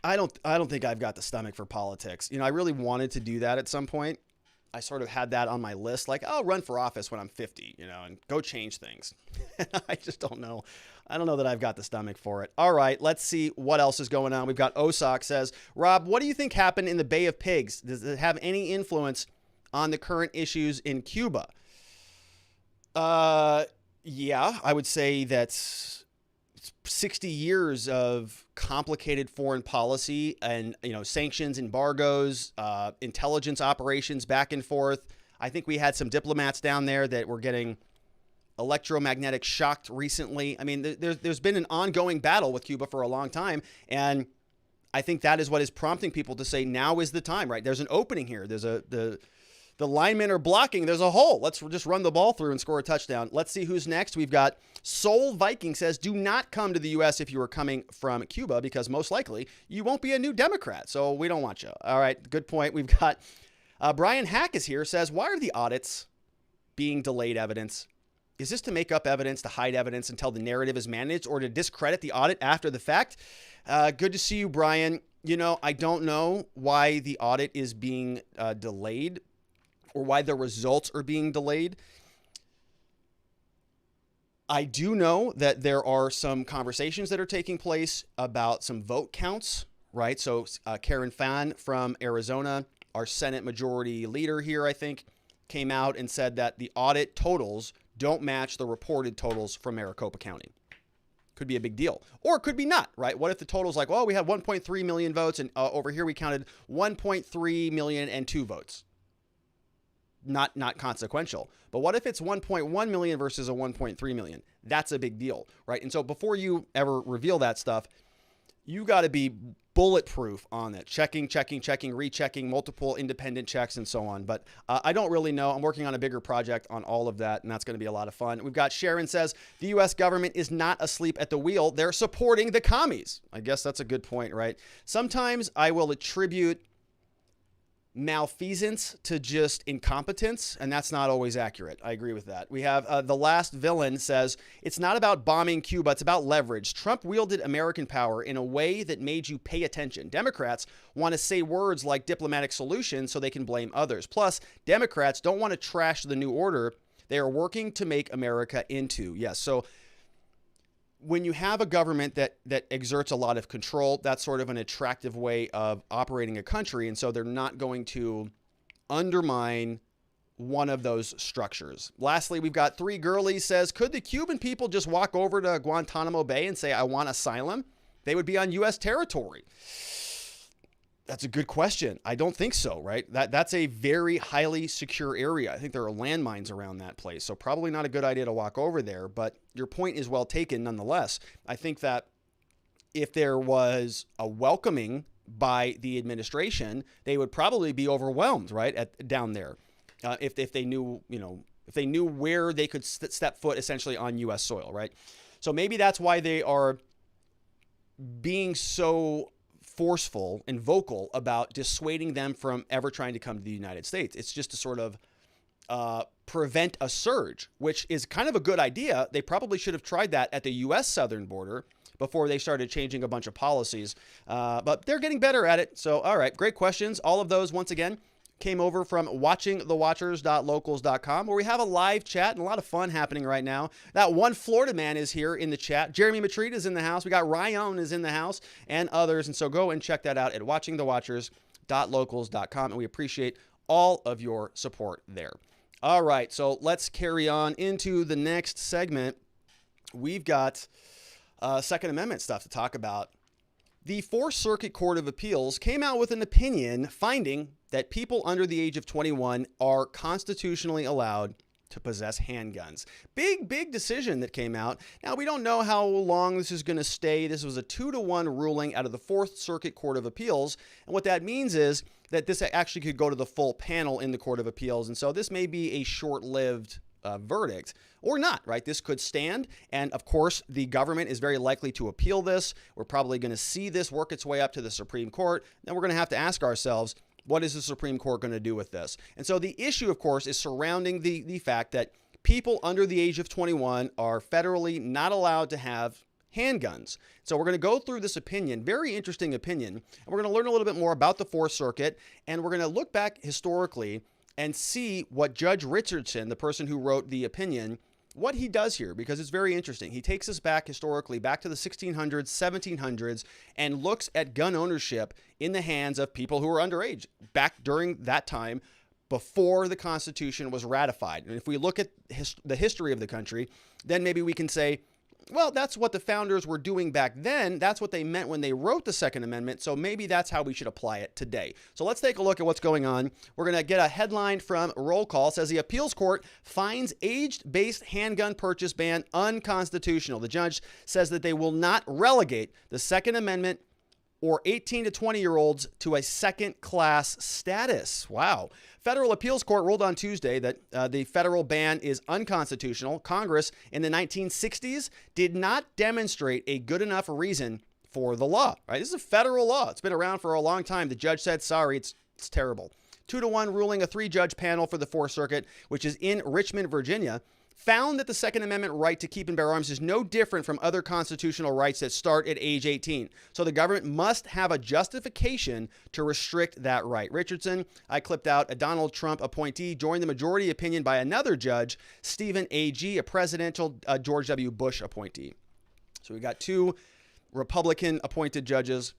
I don't think I've got the stomach for politics. I really wanted to do that at some point. I sort of had that on my list, like, I'll run for office when I'm 50, and go change things. I just don't know. I don't know that I've got the stomach for it. All right, let's see what else is going on. We've got Osak says, Rob, what do you think happened in the Bay of Pigs? Does it have any influence on the current issues in Cuba? Yeah, I would say that 60 years of complicated foreign policy and, sanctions, embargoes, intelligence operations back and forth. I think we had some diplomats down there that were getting electromagnetic shocked recently. I mean, there's been an ongoing battle with Cuba for a long time. And I think that is what is prompting people to say now is the time, right? There's an opening here. There's the linemen are blocking. There's a hole. Let's just run the ball through and score a touchdown. Let's see who's next. We've got Soul Viking says, do not come to the U.S. if you are coming from Cuba, because most likely you won't be a new Democrat. So we don't want you. All right, good point. We've got Brian Hack is here, says, why are the audits being delayed evidence? Is this to make up evidence, to hide evidence until the narrative is managed, or to discredit the audit after the fact? Good to see you, Brian. I don't know why the audit is being delayed, or why the results are being delayed. I do know that there are some conversations that are taking place about some vote counts, right? So Karen Fann from Arizona, our Senate Majority Leader here, I think, came out and said that the audit totals don't match the reported totals from Maricopa County. Could be a big deal, or it could be not, right? What if the total's like, well, we had 1.3 million votes, and over here we counted 1.3 million and 2 votes. Not consequential. But what if it's 1.1 million versus a 1.3 million? That's a big deal, right? And so before you ever reveal that stuff, you got to be bulletproof on it. Checking, rechecking, multiple independent checks, and so on. But I don't really know. I'm working on a bigger project on all of that, and that's going to be a lot of fun. We've got Sharon says, the U.S. government is not asleep at the wheel. They're supporting the commies. I guess that's a good point, right? Sometimes I will attribute malfeasance to just incompetence, and that's not always accurate. I agree with that. We have The Last Villain says, it's not about bombing Cuba, it's about leverage. Trump wielded American power in a way that made you pay attention. Democrats want to say words like diplomatic solution so they can blame others. Plus, Democrats don't want to trash the new order they are working to make America into. Yes, so when you have a government that exerts a lot of control, that's sort of an attractive way of operating a country. And so they're not going to undermine one of those structures. Lastly, we've got Three Girlies says, could the Cuban people just walk over to Guantanamo Bay and say, I want asylum? They would be on U.S. territory. That's a good question. I don't think so, right? That's a very highly secure area. I think there are landmines around that place. So probably not a good idea to walk over there, but your point is well taken nonetheless. I think that if there was a welcoming by the administration, they would probably be overwhelmed, right? Down there. If they knew, if they knew where they could step foot essentially on U.S. soil, right? So maybe that's why they are being so forceful and vocal about dissuading them from ever trying to come to the United States. It's just to sort of prevent a surge, which is kind of a good idea. They probably should have tried that at the U.S. southern border before they started changing a bunch of policies. But they're getting better at it. So, all right, great questions. All of those, once again, came over from watchingthewatchers.locals.com, where we have a live chat and a lot of fun happening right now. That one Florida man is here in the chat. Jeremy Matreed is in the house. We got Ryan is in the house and others. And so go and check that out at watchingthewatchers.locals.com. And we appreciate all of your support there. All right, so let's carry on into the next segment. We've got Second Amendment stuff to talk about. The Fourth Circuit Court of Appeals came out with an opinion finding that people under the age of 21 are constitutionally allowed to possess handguns. Big decision that came out. Now, we don't know how long this is going to stay. This was a 2-1 ruling out of the Fourth Circuit Court of Appeals. And what that means is that this actually could go to the full panel in the Court of Appeals. And so this may be a short-lived verdict or not, right? This could stand. And of course, the government is very likely to appeal this. We're probably going to see this work its way up to the Supreme Court. Then we're going to have to ask ourselves, what is the Supreme Court going to do with this? And so the issue, of course, is surrounding the fact that people under the age of 21 are federally not allowed to have handguns. So we're going to go through this opinion, very interesting opinion, and we're going to learn a little bit more about the Fourth Circuit, and we're going to look back historically and see what Judge Richardson, the person who wrote the opinion, what he does here, because it's very interesting. He takes us back historically, back to the 1600s, 1700s, and looks at gun ownership in the hands of people who were underage back during that time, before the Constitution was ratified. And if we look at the history of the country, then maybe we can say, well, that's what the founders were doing back then. That's what they meant when they wrote the Second Amendment. So maybe that's how we should apply it today. So let's take a look at what's going on. We're going to get a headline from Roll Call. It says the appeals court finds age-based handgun purchase ban unconstitutional. The judge says that they will not relegate the Second Amendment or 18 to 20-year-olds to a second-class status. Wow. Federal appeals court ruled on Tuesday that the federal ban is unconstitutional. Congress in the 1960s did not demonstrate a good enough reason for the law. Right? This is a federal law. It's been around for a long time. The judge said, sorry, it's terrible. 2-1 ruling, a 3-judge panel for the Fourth Circuit, which is in Richmond, Virginia, found that the Second Amendment right to keep and bear arms is no different from other constitutional rights that start at age 18. So the government must have a justification to restrict that right. Richardson, I clipped out, a Donald Trump appointee, joined the majority opinion by another judge, Stephen A.G., a presidential George W. Bush appointee. So we got 2 Republican appointed judges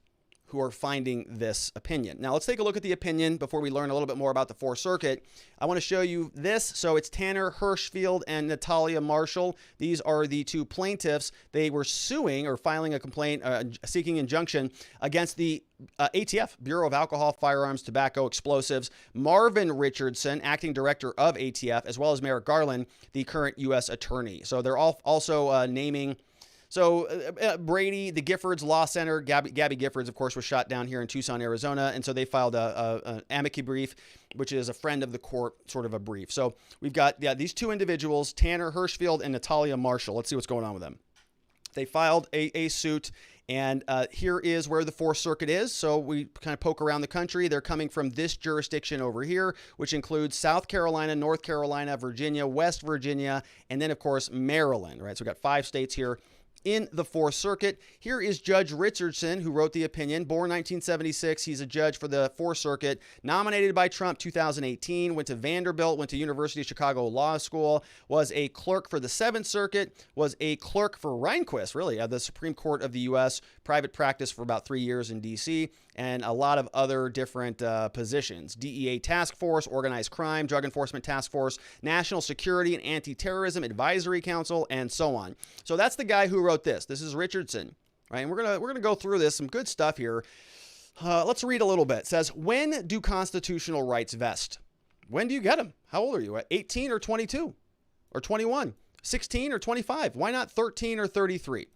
who are finding this opinion. Now, let's take a look at the opinion before we learn a little bit more about the Fourth Circuit. I want to show you this. So it's Tanner Hirschfield and Natalia Marshall. These are the 2 plaintiffs. They were suing or filing a complaint, seeking injunction against the ATF, Bureau of Alcohol, Firearms, Tobacco, Explosives, Marvin Richardson, acting director of ATF, as well as Merrick Garland, the current U.S. attorney. So they're all also naming... So Brady, the Giffords Law Center, Gabby Giffords, of course, was shot down here in Tucson, Arizona. And so they filed an amici brief, which is a friend of the court, sort of a brief. So we've got these 2 individuals, Tanner Hirschfield and Natalia Marshall. Let's see what's going on with them. They filed a suit, and here is where the Fourth Circuit is. So we kind of poke around the country. They're coming from this jurisdiction over here, which includes South Carolina, North Carolina, Virginia, West Virginia, and then, of course, Maryland, right? So we've got 5 states here in the Fourth Circuit. Here is Judge Richardson, who wrote the opinion. Born 1976, he's a judge for the Fourth Circuit. Nominated by Trump 2018, went to Vanderbilt, went to University of Chicago Law School, was a clerk for the Seventh Circuit, was a clerk for Rehnquist, really, the Supreme Court of the U.S., private practice for about 3 years in D.C., and a lot of other different positions. DEA Task Force, Organized Crime, Drug Enforcement Task Force, National Security and Anti-Terrorism Advisory Council, and so on. So that's the guy who wrote this. This is Richardson, right? And we're gonna go through this, some good stuff here. Let's read a little bit. It says, when do constitutional rights vest? When do you get them? How old are you? 18 or 22 or 21, 16 or 25? Why not 13 or 33?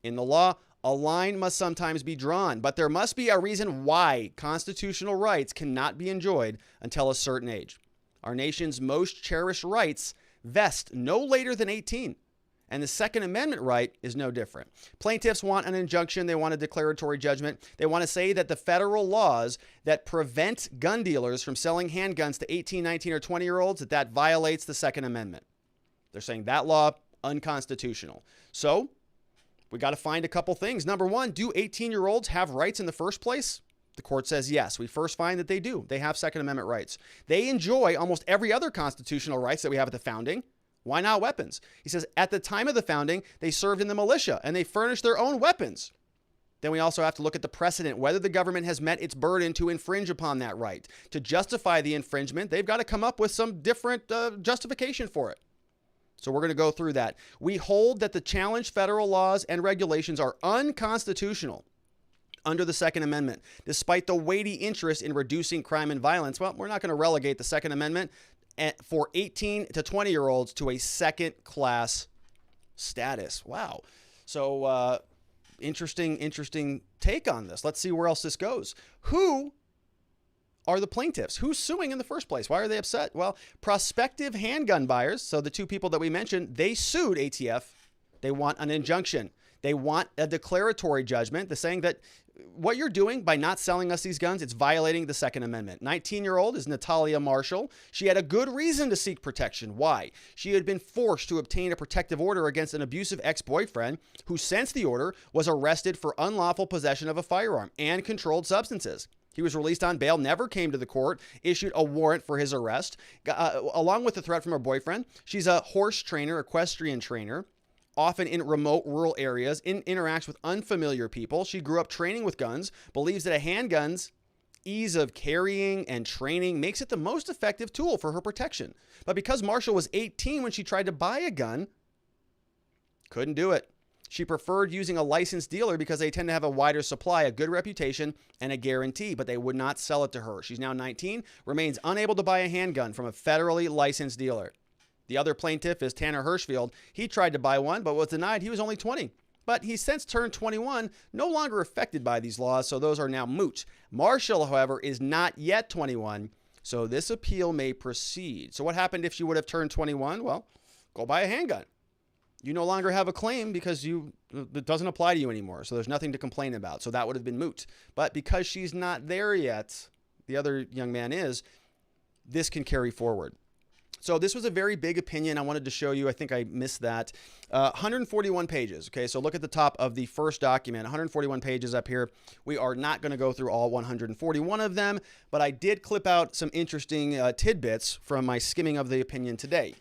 In the law, a line must sometimes be drawn, but there must be a reason why constitutional rights cannot be enjoyed until a certain age. Our nation's most cherished rights vest no later than 18, and the Second Amendment right is no different. Plaintiffs want an injunction. They want a declaratory judgment. They want to say that the federal laws that prevent gun dealers from selling handguns to 18, 19, or 20-year-olds, that violates the Second Amendment. They're saying that law unconstitutional. So we got to find a couple things. Number one, do 18-year-olds have rights in the first place? The court says yes. We first find that they do. They have Second Amendment rights. They enjoy almost every other constitutional rights that we have at the founding. Why not weapons? He says at the time of the founding, they served in the militia and they furnished their own weapons. Then we also have to look at the precedent, whether the government has met its burden to infringe upon that right. To justify the infringement, they've got to come up with some different justification for it. So we're going to go through that. We hold that the challenged federal laws and regulations are unconstitutional under the Second Amendment, despite the weighty interest in reducing crime and violence. Well, we're not going to relegate the Second Amendment for 18 to 20-year-olds to a second-class status. Wow. So interesting take on this. Let's see where else this goes. Who are the plaintiffs? Who's suing in the first place? Why are they upset? Well, prospective handgun buyers, so the 2 people that we mentioned, they sued ATF. They want an injunction. They want a declaratory judgment. They're saying that what you're doing by not selling us these guns, it's violating the Second Amendment. 19-year-old is Natalia Marshall. She had a good reason to seek protection. Why? She had been forced to obtain a protective order against an abusive ex-boyfriend who, since the order, was arrested for unlawful possession of a firearm and controlled substances. He was released on bail, never came to the court, issued a warrant for his arrest, along with the threat from her boyfriend. She's a horse trainer, equestrian trainer, often in remote rural areas, interacts with unfamiliar people. She grew up training with guns, believes that handguns ease of carrying and training makes it the most effective tool for her protection. But because Marshall was 18 when she tried to buy a gun, couldn't do it. She preferred using a licensed dealer because they tend to have a wider supply, a good reputation, and a guarantee, but they would not sell it to her. She's now 19, remains unable to buy a handgun from a federally licensed dealer. The other plaintiff is Tanner Hirschfield. He tried to buy one, but was denied. He was only 20. But he's since turned 21, no longer affected by these laws, so those are now moot. Marshall, however, is not yet 21, so this appeal may proceed. So what happened if she would have turned 21? Well, go buy a handgun. You no longer have a claim because it doesn't apply to you anymore, so there's nothing to complain about. So that would have been moot. But because she's not there yet, the other young man is, this can carry forward. So this was a very big opinion. I wanted to show you. I think I missed that. 141 pages. Okay, so look at the top of the first document. 141 pages up here. We are not going to go through all 141 of them, but I did clip out some interesting tidbits from my skimming of the opinion today.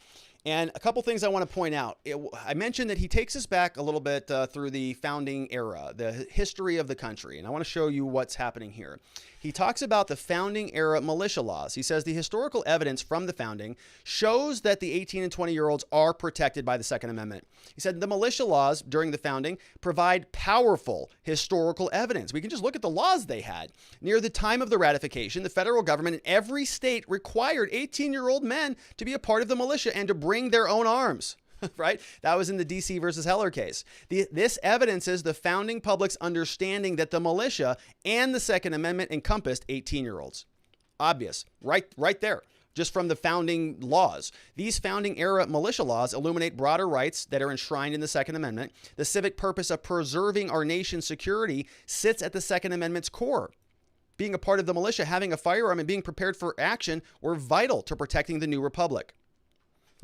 And a couple things I want to point out. I mentioned that he takes us back a little bit through the founding era, the history of the country. And I want to show you what's happening here. He talks about the founding era militia laws. He says the historical evidence from the founding shows that the 18 and 20-year-olds are protected by the Second Amendment. He said the militia laws during the founding provide powerful historical evidence. We can just look at the laws they had. Near the time of the ratification, the federal government in every state required 18-year-old men to be a part of the militia and to bring their own arms. Right? That was in the DC versus Heller case. This evidences the founding public's understanding that the militia and the Second Amendment encompassed 18-year-olds. Obvious. Right there. Just from the founding laws. These founding era militia laws illuminate broader rights that are enshrined in the Second Amendment. The civic purpose of preserving our nation's security sits at the Second Amendment's core. Being a part of the militia, having a firearm, and being prepared for action were vital to protecting the new republic.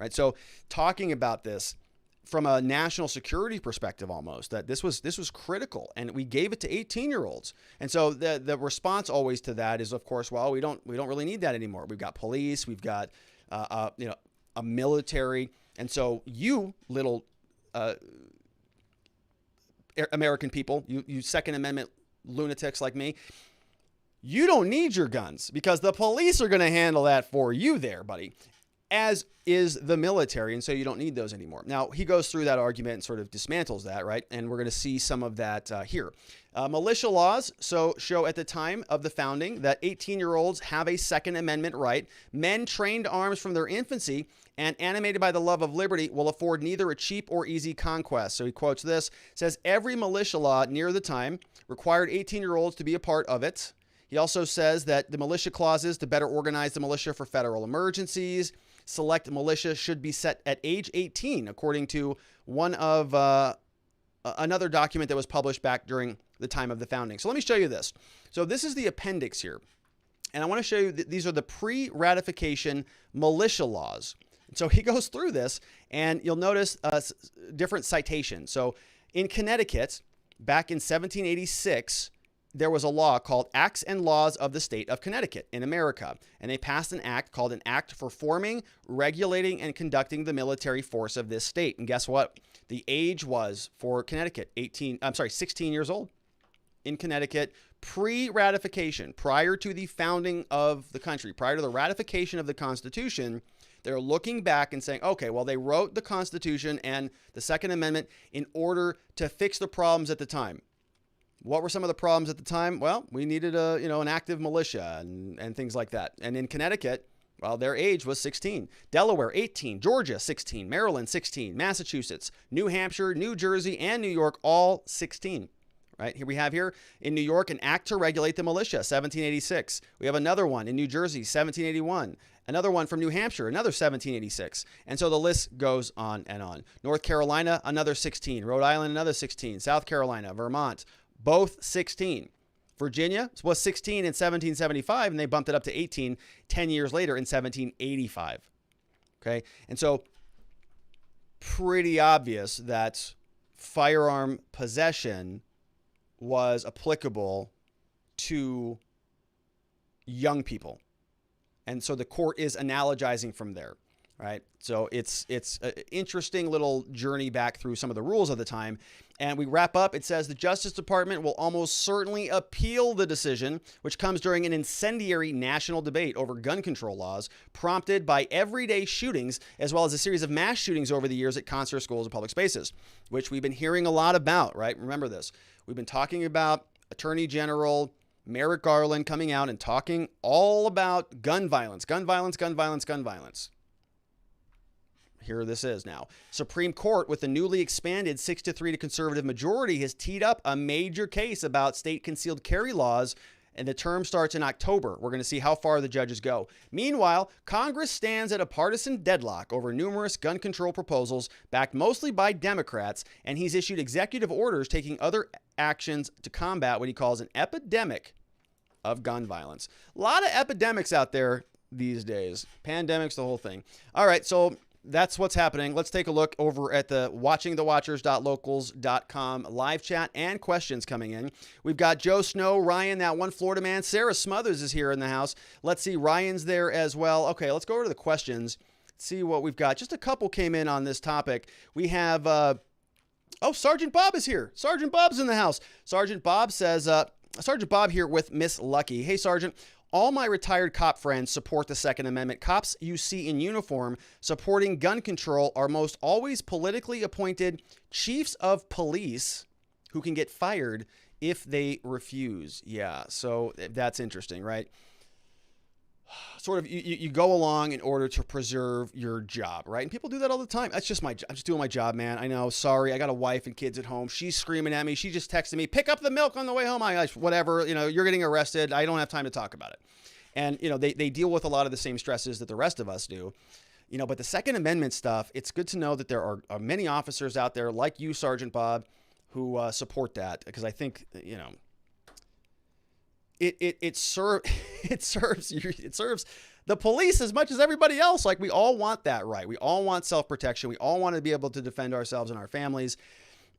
Right. So talking about this from a national security perspective, almost that this was critical, and we gave it to 18-year-olds. And so the response always to that is, of course, well, we don't really need that anymore. We've got police, we've got a military, and so you little American people, you Second Amendment lunatics like me, you don't need your guns because the police are going to handle that for you, there, buddy. As is the military, and so you don't need those anymore. Now, he goes through that argument and sort of dismantles that, right? And we're going to see some of that here. Militia laws show at the time of the founding that 18-year-olds have a Second Amendment right. Men trained to arms from their infancy and animated by the love of liberty will afford neither a cheap or easy conquest. So he quotes this, says, every militia law near the time required 18-year-olds to be a part of it. He also says that the militia clauses to better organize the militia for federal emergencies. Select militia should be set at age 18, according to one of another document that was published back during the time of the founding. So let me show you this. So this is the appendix here. And I want to show you that these are the pre-ratification militia laws. And so he goes through this, and you'll notice different citations. So in Connecticut, back in 1786, there was a law called Acts and Laws of the State of Connecticut in America. And they passed an act called an Act for Forming, Regulating, and Conducting the Military Force of this state. And guess what? The age was for Connecticut 16 years old in Connecticut, pre-ratification, prior to the founding of the country, prior to the ratification of the Constitution. They're looking back and saying, okay, well, they wrote the Constitution and the Second Amendment in order to fix the problems at the time. What were some of the problems at the time? Well, we needed an active militia and things like that. And in Connecticut, well, their age was 16. Delaware, 18. Georgia, 16. Maryland, 16. Massachusetts, New Hampshire, New Jersey, and New York, all 16. Right? Here we have here in New York an act to regulate the militia, 1786. We have another one in New Jersey, 1781. Another one from New Hampshire, another 1786. And so the list goes on and on. North Carolina, another 16. Rhode Island, another 16. South Carolina, Vermont, both 16. Virginia was 16 in 1775, and they bumped it up to 18 10 years later in 1785. Okay? And so pretty obvious that firearm possession was applicable to young people. And so the court is analogizing from there. right? So it's an interesting little journey back through some of the rules of the time. And we wrap up. It says the Justice Department will almost certainly appeal the decision, which comes during an incendiary national debate over gun control laws prompted by everyday shootings, as well as a series of mass shootings over the years at concert schools and public spaces, which we've been hearing a lot about, right? Remember this. We've been talking about Attorney General Merrick Garland coming out and talking all about gun violence, gun violence, gun violence, gun violence. Here this is now. Supreme Court, with the newly expanded 6-3 to conservative majority, has teed up a major case about state concealed carry laws, and the term starts in October. We're going to see how far the judges go. Meanwhile, Congress stands at a partisan deadlock over numerous gun control proposals backed mostly by Democrats, and he's issued executive orders taking other actions to combat what he calls an epidemic of gun violence. A lot of epidemics out there these days. Pandemics, the whole thing. All right, so that's what's happening. Let's take a look over at the watchingthewatchers.locals.com live chat and questions coming in. We've got Joe Snow, Ryan, that one Florida man. Sarah Smothers is here in the house. Let's see, Ryan's there as well. Okay, let's go over to the questions, see what we've got. Just a couple came in on this topic. We have, Sergeant Bob is here. Sergeant Bob's in the house. Sergeant Bob says, Sergeant Bob here with Miss Lucky. Hey, Sergeant. All my retired cop friends support the Second Amendment. Cops you see in uniform supporting gun control are most always politically appointed chiefs of police who can get fired if they refuse. Yeah, so that's interesting, right? Sort of you go along in order to preserve your job, right? And people do that all the time. That's just I'm just doing my job, man. I know. Sorry. I got a wife and kids at home. She's screaming at me. She just texted me, pick up the milk on the way home. Whatever, you're getting arrested. I don't have time to talk about it. And, they deal with a lot of the same stresses that the rest of us do. But the Second Amendment stuff, it's good to know that there are many officers out there like you, Sergeant Bob, who support that, because I think, it serves the police as much as everybody else. Like, we all want that, right? We all want self-protection. We all want to be able to defend ourselves and our families.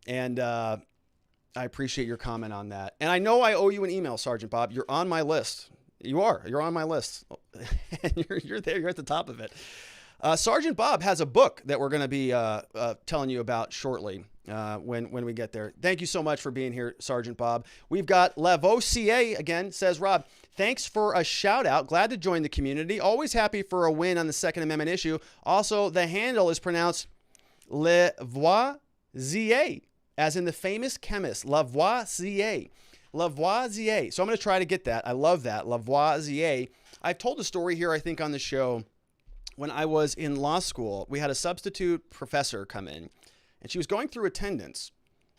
And I appreciate your comment on that. And I know I owe you an email, Sergeant Bob. You're on my list. You're on my list. And you're there. You're at the top of it. Sergeant Bob has a book that we're going to be telling you about shortly when we get there. Thank you so much for being here, Sergeant Bob. We've got Levoca again, says, Rob, thanks for a shout out. Glad to join the community. Always happy for a win on the Second Amendment issue. Also, the handle is pronounced Lavoisier, as in the famous chemist, Lavoisier. Lavoisier. So I'm going to try to get that. I love that. Lavoisier. I've told a story here, I think, on the show. When I was in law school, we had a substitute professor come in, and she was going through attendance,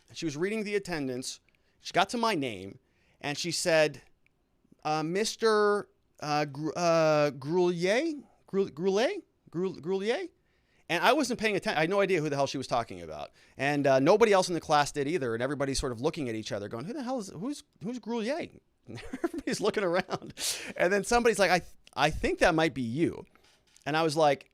and she was reading the attendance. She got to my name, and she said, Mr. Gruler? And I wasn't paying attention. I had no idea who the hell she was talking about. And nobody else in the class did either. And everybody's sort of looking at each other going, who's Gruler? Everybody's looking around. And then somebody's like, I think that might be you. And I was like,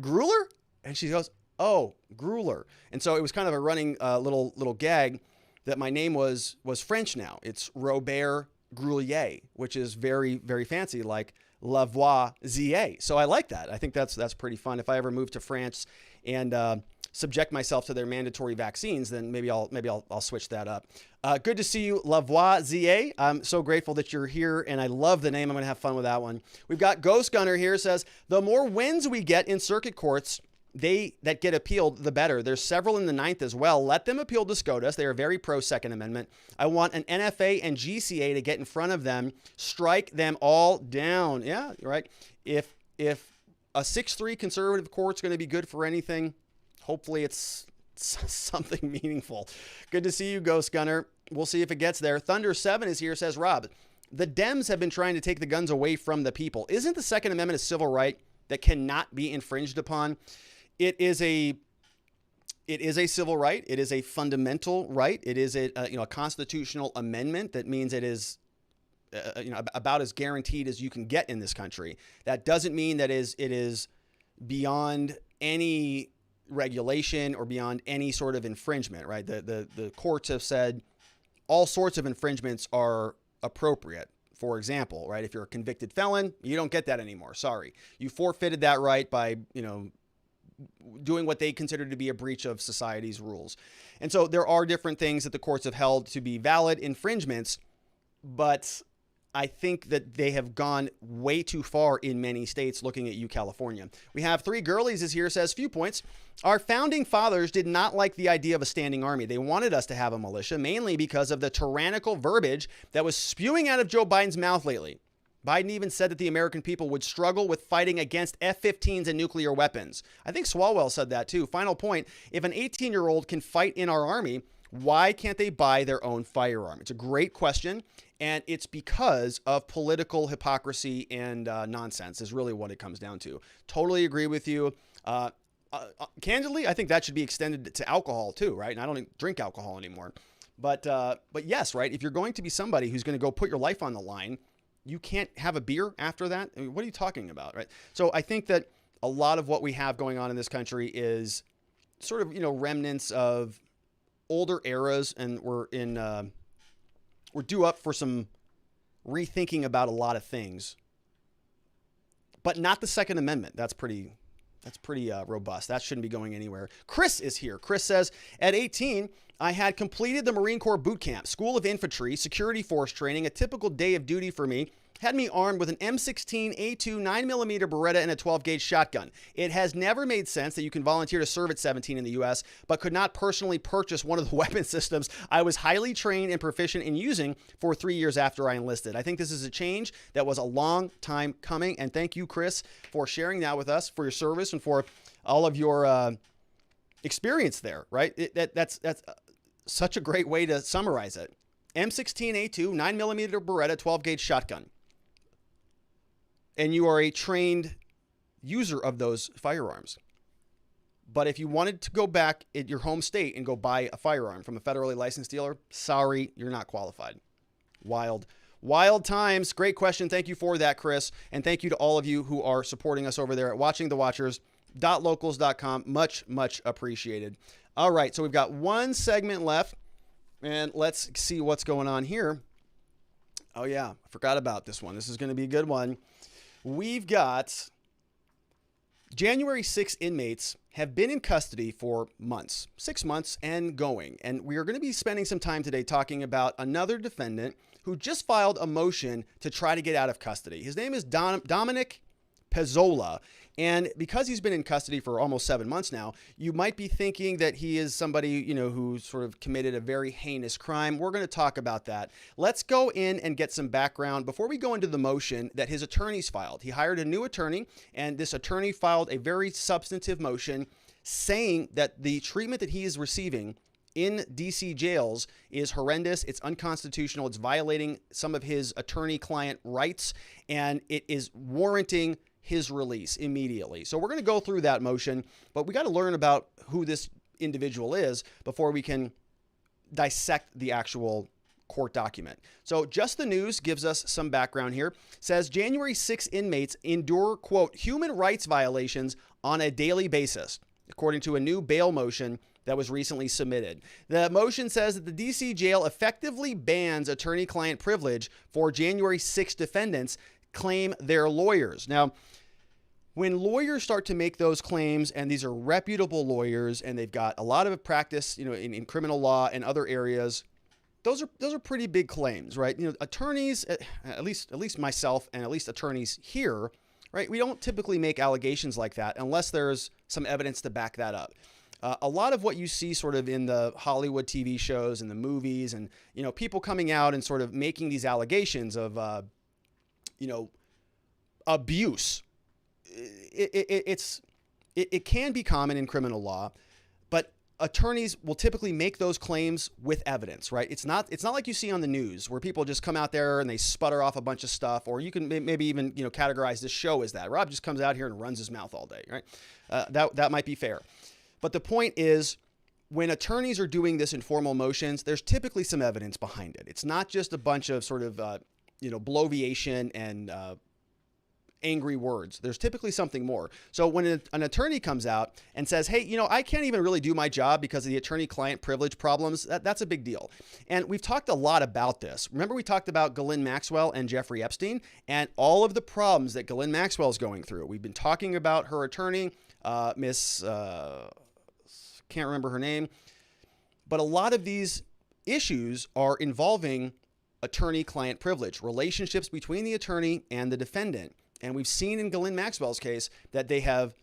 Gruler? And she goes, oh, Gruler. And so it was kind of a running little gag that my name was French now. It's Robert Gruler, which is very, very fancy, like Lavoisier. So I like that. I think that's pretty fun. If I ever move to France and subject myself to their mandatory vaccines, then maybe I'll switch that up. Good to see you, Lavoisier. I'm so grateful that you're here, and I love the name. I'm going to have fun with that one. We've got Ghost Gunner here, says, the more wins we get in circuit courts, that get appealed, the better. There's several in the 9th as well. Let them appeal to SCOTUS. They are very pro Second Amendment. I want an NFA and GCA to get in front of them. Strike them all down. Yeah, right. If a 6-3 conservative court's going to be good for anything, hopefully it's something meaningful. Good to see you, Ghost Gunner. We'll see if it gets there. Thunder 7 is here, says, Rob, the Dems have been trying to take the guns away from the people. Isn't the Second Amendment a civil right that cannot be infringed upon? It is a civil right. It is a fundamental right. It is a constitutional amendment that means it is about as guaranteed as you can get in this country. That doesn't mean that it is beyond any regulation or beyond any sort of infringement, right? The courts have said all sorts of infringements are appropriate for example, right? If you're a convicted felon, you don't get that anymore. Sorry. You forfeited that right by, doing what they consider to be a breach of society's rules. And so there are different things that the courts have held to be valid infringements, but I think that they have gone way too far in many states. Looking at you, California. We have Three Girlies is here, says, few points. Our founding fathers did not like the idea of a standing army. They wanted us to have a militia, mainly because of the tyrannical verbiage that was spewing out of Joe Biden's mouth lately. Biden even said that the American people would struggle with fighting against F-15s and nuclear weapons. I think Swalwell said that too. Final point, if an 18-year-old can fight in our army, why can't they buy their own firearm? It's a great question, and it's because of political hypocrisy and nonsense is really what it comes down to. Totally agree with you. Candidly, I think that should be extended to alcohol too, right? And I don't even drink alcohol anymore. But yes, right, if you're going to be somebody who's going to go put your life on the line, you can't have a beer after that. I mean, what are you talking about, right? So I think that a lot of what we have going on in this country is sort of, remnants of older eras, and we're due up for some rethinking about a lot of things, but not the Second Amendment. That's pretty robust. That shouldn't be going anywhere. Chris is here. Chris says, at 18, I had completed the Marine Corps boot camp, School of Infantry, security force training, a typical day of duty for me. Had me armed with an M16A2 9mm Beretta and a 12-gauge shotgun. It has never made sense that you can volunteer to serve at 17 in the U.S., but could not personally purchase one of the weapon systems I was highly trained and proficient in using for 3 years after I enlisted. I think this is a change that was a long time coming, and thank you, Chris, for sharing that with us, for your service, and for all of your experience there, right? That's such a great way to summarize it. M16A2, 9mm Beretta, 12-gauge shotgun. And you are a trained user of those firearms. But if you wanted to go back at your home state and go buy a firearm from a federally licensed dealer, sorry, you're not qualified. Wild times. Great question. Thank you for that, Chris. And thank you to all of you who are supporting us over there at watchingthewatchers.locals.com. Much, much appreciated. All right, so we've got one segment left, and let's see what's going on here. Oh, yeah, I forgot about this one. This is going to be a good one. We've got January 6 inmates have been in custody for months, 6 months and going. And we are going to be spending some time today talking about another defendant who just filed a motion to try to get out of custody. His name is Dominic Pezzola. And because he's been in custody for almost 7 months now, you might be thinking that he is somebody, who sort of committed a very heinous crime. We're going to talk about that. Let's go in and get some background before we go into the motion that his attorneys filed. He hired a new attorney, and this attorney filed a very substantive motion saying that the treatment that he is receiving in DC jails is horrendous. It's unconstitutional. It's violating some of his attorney-client rights, and it is warranting his release immediately. So we're going to go through that motion, but we got to learn about who this individual is before we can dissect the actual court document. So Just the News gives us some background here. It says January 6 inmates endure, quote, human rights violations on a daily basis, according to a new bail motion that was recently submitted. The motion says that the DC jail effectively bans attorney-client privilege for January 6 defendants, claim their lawyers. Now, when lawyers start to make those claims, and these are reputable lawyers, and they've got a lot of practice, in criminal law and other areas, those are pretty big claims, right? Attorneys, at least myself, and at least attorneys here, right? We don't typically make allegations like that unless there's some evidence to back that up. A lot of what you see sort of in the Hollywood TV shows and the movies, and people coming out and sort of making these allegations of abuse. It can be common in criminal law, but attorneys will typically make those claims with evidence, right? It's not like you see on the news where people just come out there and they sputter off a bunch of stuff, or you can maybe even categorize this show as that. Rob just comes out here and runs his mouth all day, right? That might be fair, but the point is, when attorneys are doing this in formal motions, there's typically some evidence behind it. It's not just a bunch of sort of bloviation and angry words. There's typically something more. So when an attorney comes out and says, hey, you know, I can't even really do my job because of the attorney-client privilege problems, that's a big deal. And we've talked a lot about this. Remember we talked about Ghislaine Maxwell and Jeffrey Epstein and all of the problems that Ghislaine Maxwell is going through. We've been talking about her attorney, can't remember her name, but a lot of these issues are involving attorney-client privilege, relationships between the attorney and the defendant. And we've seen in Ghislaine Maxwell's case that they have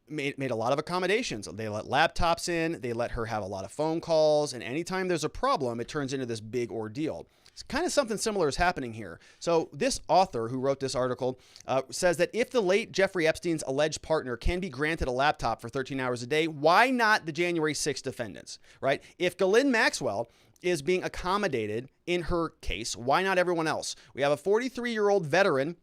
made a lot of accommodations. They let laptops in, they let her have a lot of phone calls, and anytime there's a problem, it turns into this big ordeal. It's kind of something similar is happening here. So this author who wrote this article says that if the late Jeffrey Epstein's alleged partner can be granted a laptop for 13 hours a day, why not the January 6th defendants, right? If Ghislaine Maxwell is being accommodated in her case, why not everyone else? We have a 43-year-old veteran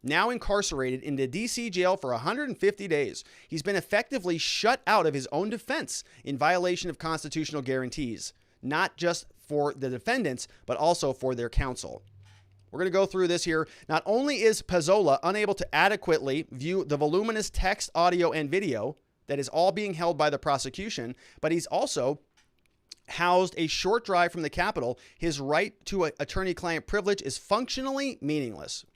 now incarcerated in the D.C. jail for 150 days. He's been effectively shut out of his own defense in violation of constitutional guarantees, not just for the defendants, but also for their counsel. We're going to go through this here. Not only is Pezzola unable to adequately view the voluminous text, audio, and video that is all being held by the prosecution, but he's also housed a short drive from the Capitol. His right to attorney-client privilege is functionally meaningless,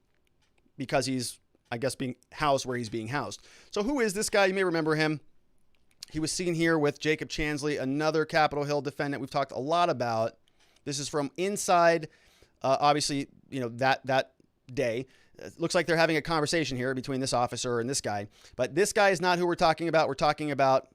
because he's, I guess, being housed where he's being housed. So who is this guy? You may remember him. He was seen here with Jacob Chansley, another Capitol Hill defendant we've talked a lot about. This is from inside, obviously, you know, that day. It looks like they're having a conversation here between this officer and this guy. But this guy is not who we're talking about. We're talking about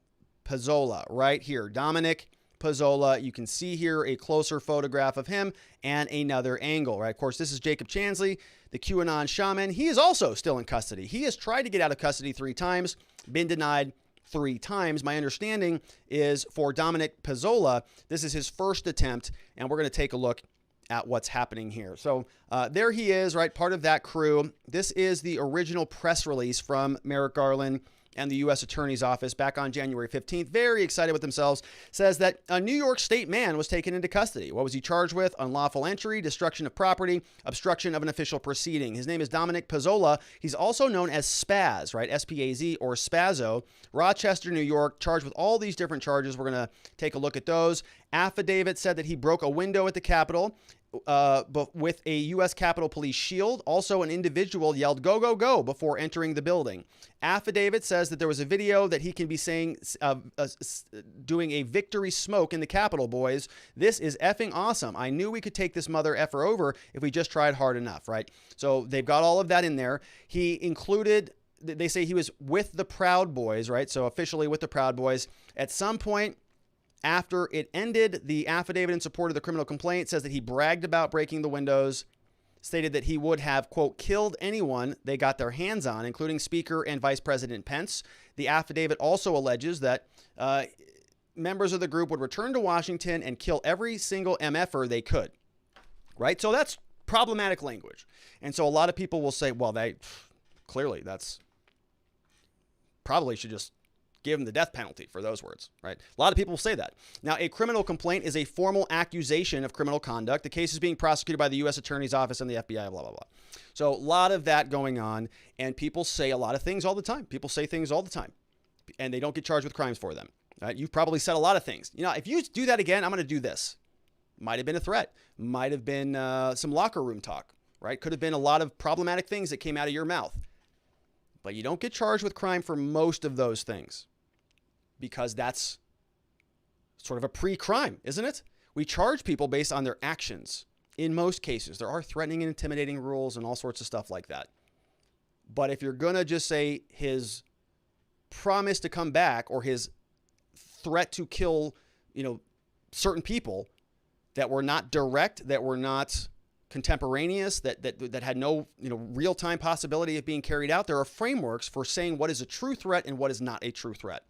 Pezzola right here. Dominic Pezzola. You can see here a closer photograph of him and another angle, right? Of course, this is Jacob Chansley, the QAnon shaman. He is also still in custody. He has tried to get out of custody 3 times, been denied 3 times. My understanding is for Dominic Pezzola, this is his first attempt, and we're going to take a look at what's happening here. So there he is, right? Part of that crew. This is the original press release from Merrick Garland and the U.S. Attorney's Office back on January 15th, very excited with themselves, says that a New York State man was taken into custody. What was he charged with? Unlawful entry, destruction of property, obstruction of an official proceeding. His name is Dominic Pezzola. He's also known as Spaz, right? S-P-A-Z or Spazzo. Rochester, New York, charged with all these different charges. We're going to take a look at those. Affidavit said that he broke a window at the Capitol but with a U.S. Capitol Police shield. Also, an individual yelled, "Go, go, go," before entering the building. Affidavit says that there was a video that he can be saying, doing a victory smoke in the Capitol, boys. This is effing awesome. I knew we could take this mother effer over if we just tried hard enough, right? So they've got all of that in there. He included, they say he was with the Proud Boys, right? So officially with the Proud Boys. At some point, after it ended, the affidavit in support of the criminal complaint says that he bragged about breaking the windows, stated that he would have, quote, killed anyone they got their hands on, including Speaker and Vice President Pence. The affidavit also alleges that members of the group would return to Washington and kill every single MFer they could, right? So that's problematic language. And so a lot of people will say, well, clearly that's probably should just give him the death penalty for those words, right? A lot of people say that. Now, a criminal complaint is a formal accusation of criminal conduct. The case is being prosecuted by the U.S. Attorney's Office and the FBI, blah, blah, blah. So a lot of that going on, and people say a lot of things all the time. People say things all the time, and they don't get charged with crimes for them, right? You've probably said a lot of things. You know, if you do that again, I'm going to do this. Might have been a threat. Might have been some locker room talk, right? Could have been a lot of problematic things that came out of your mouth. But you don't get charged with crime for most of those things, because that's sort of a pre-crime, isn't it? We charge people based on their actions. In most cases, there are threatening and intimidating rules and all sorts of stuff like that. But if you're going to just say his promise to come back or his threat to kill, certain people that were not direct, that were not contemporaneous, that had no, real-time possibility of being carried out, there are frameworks for saying what is a true threat and what is not a true threat.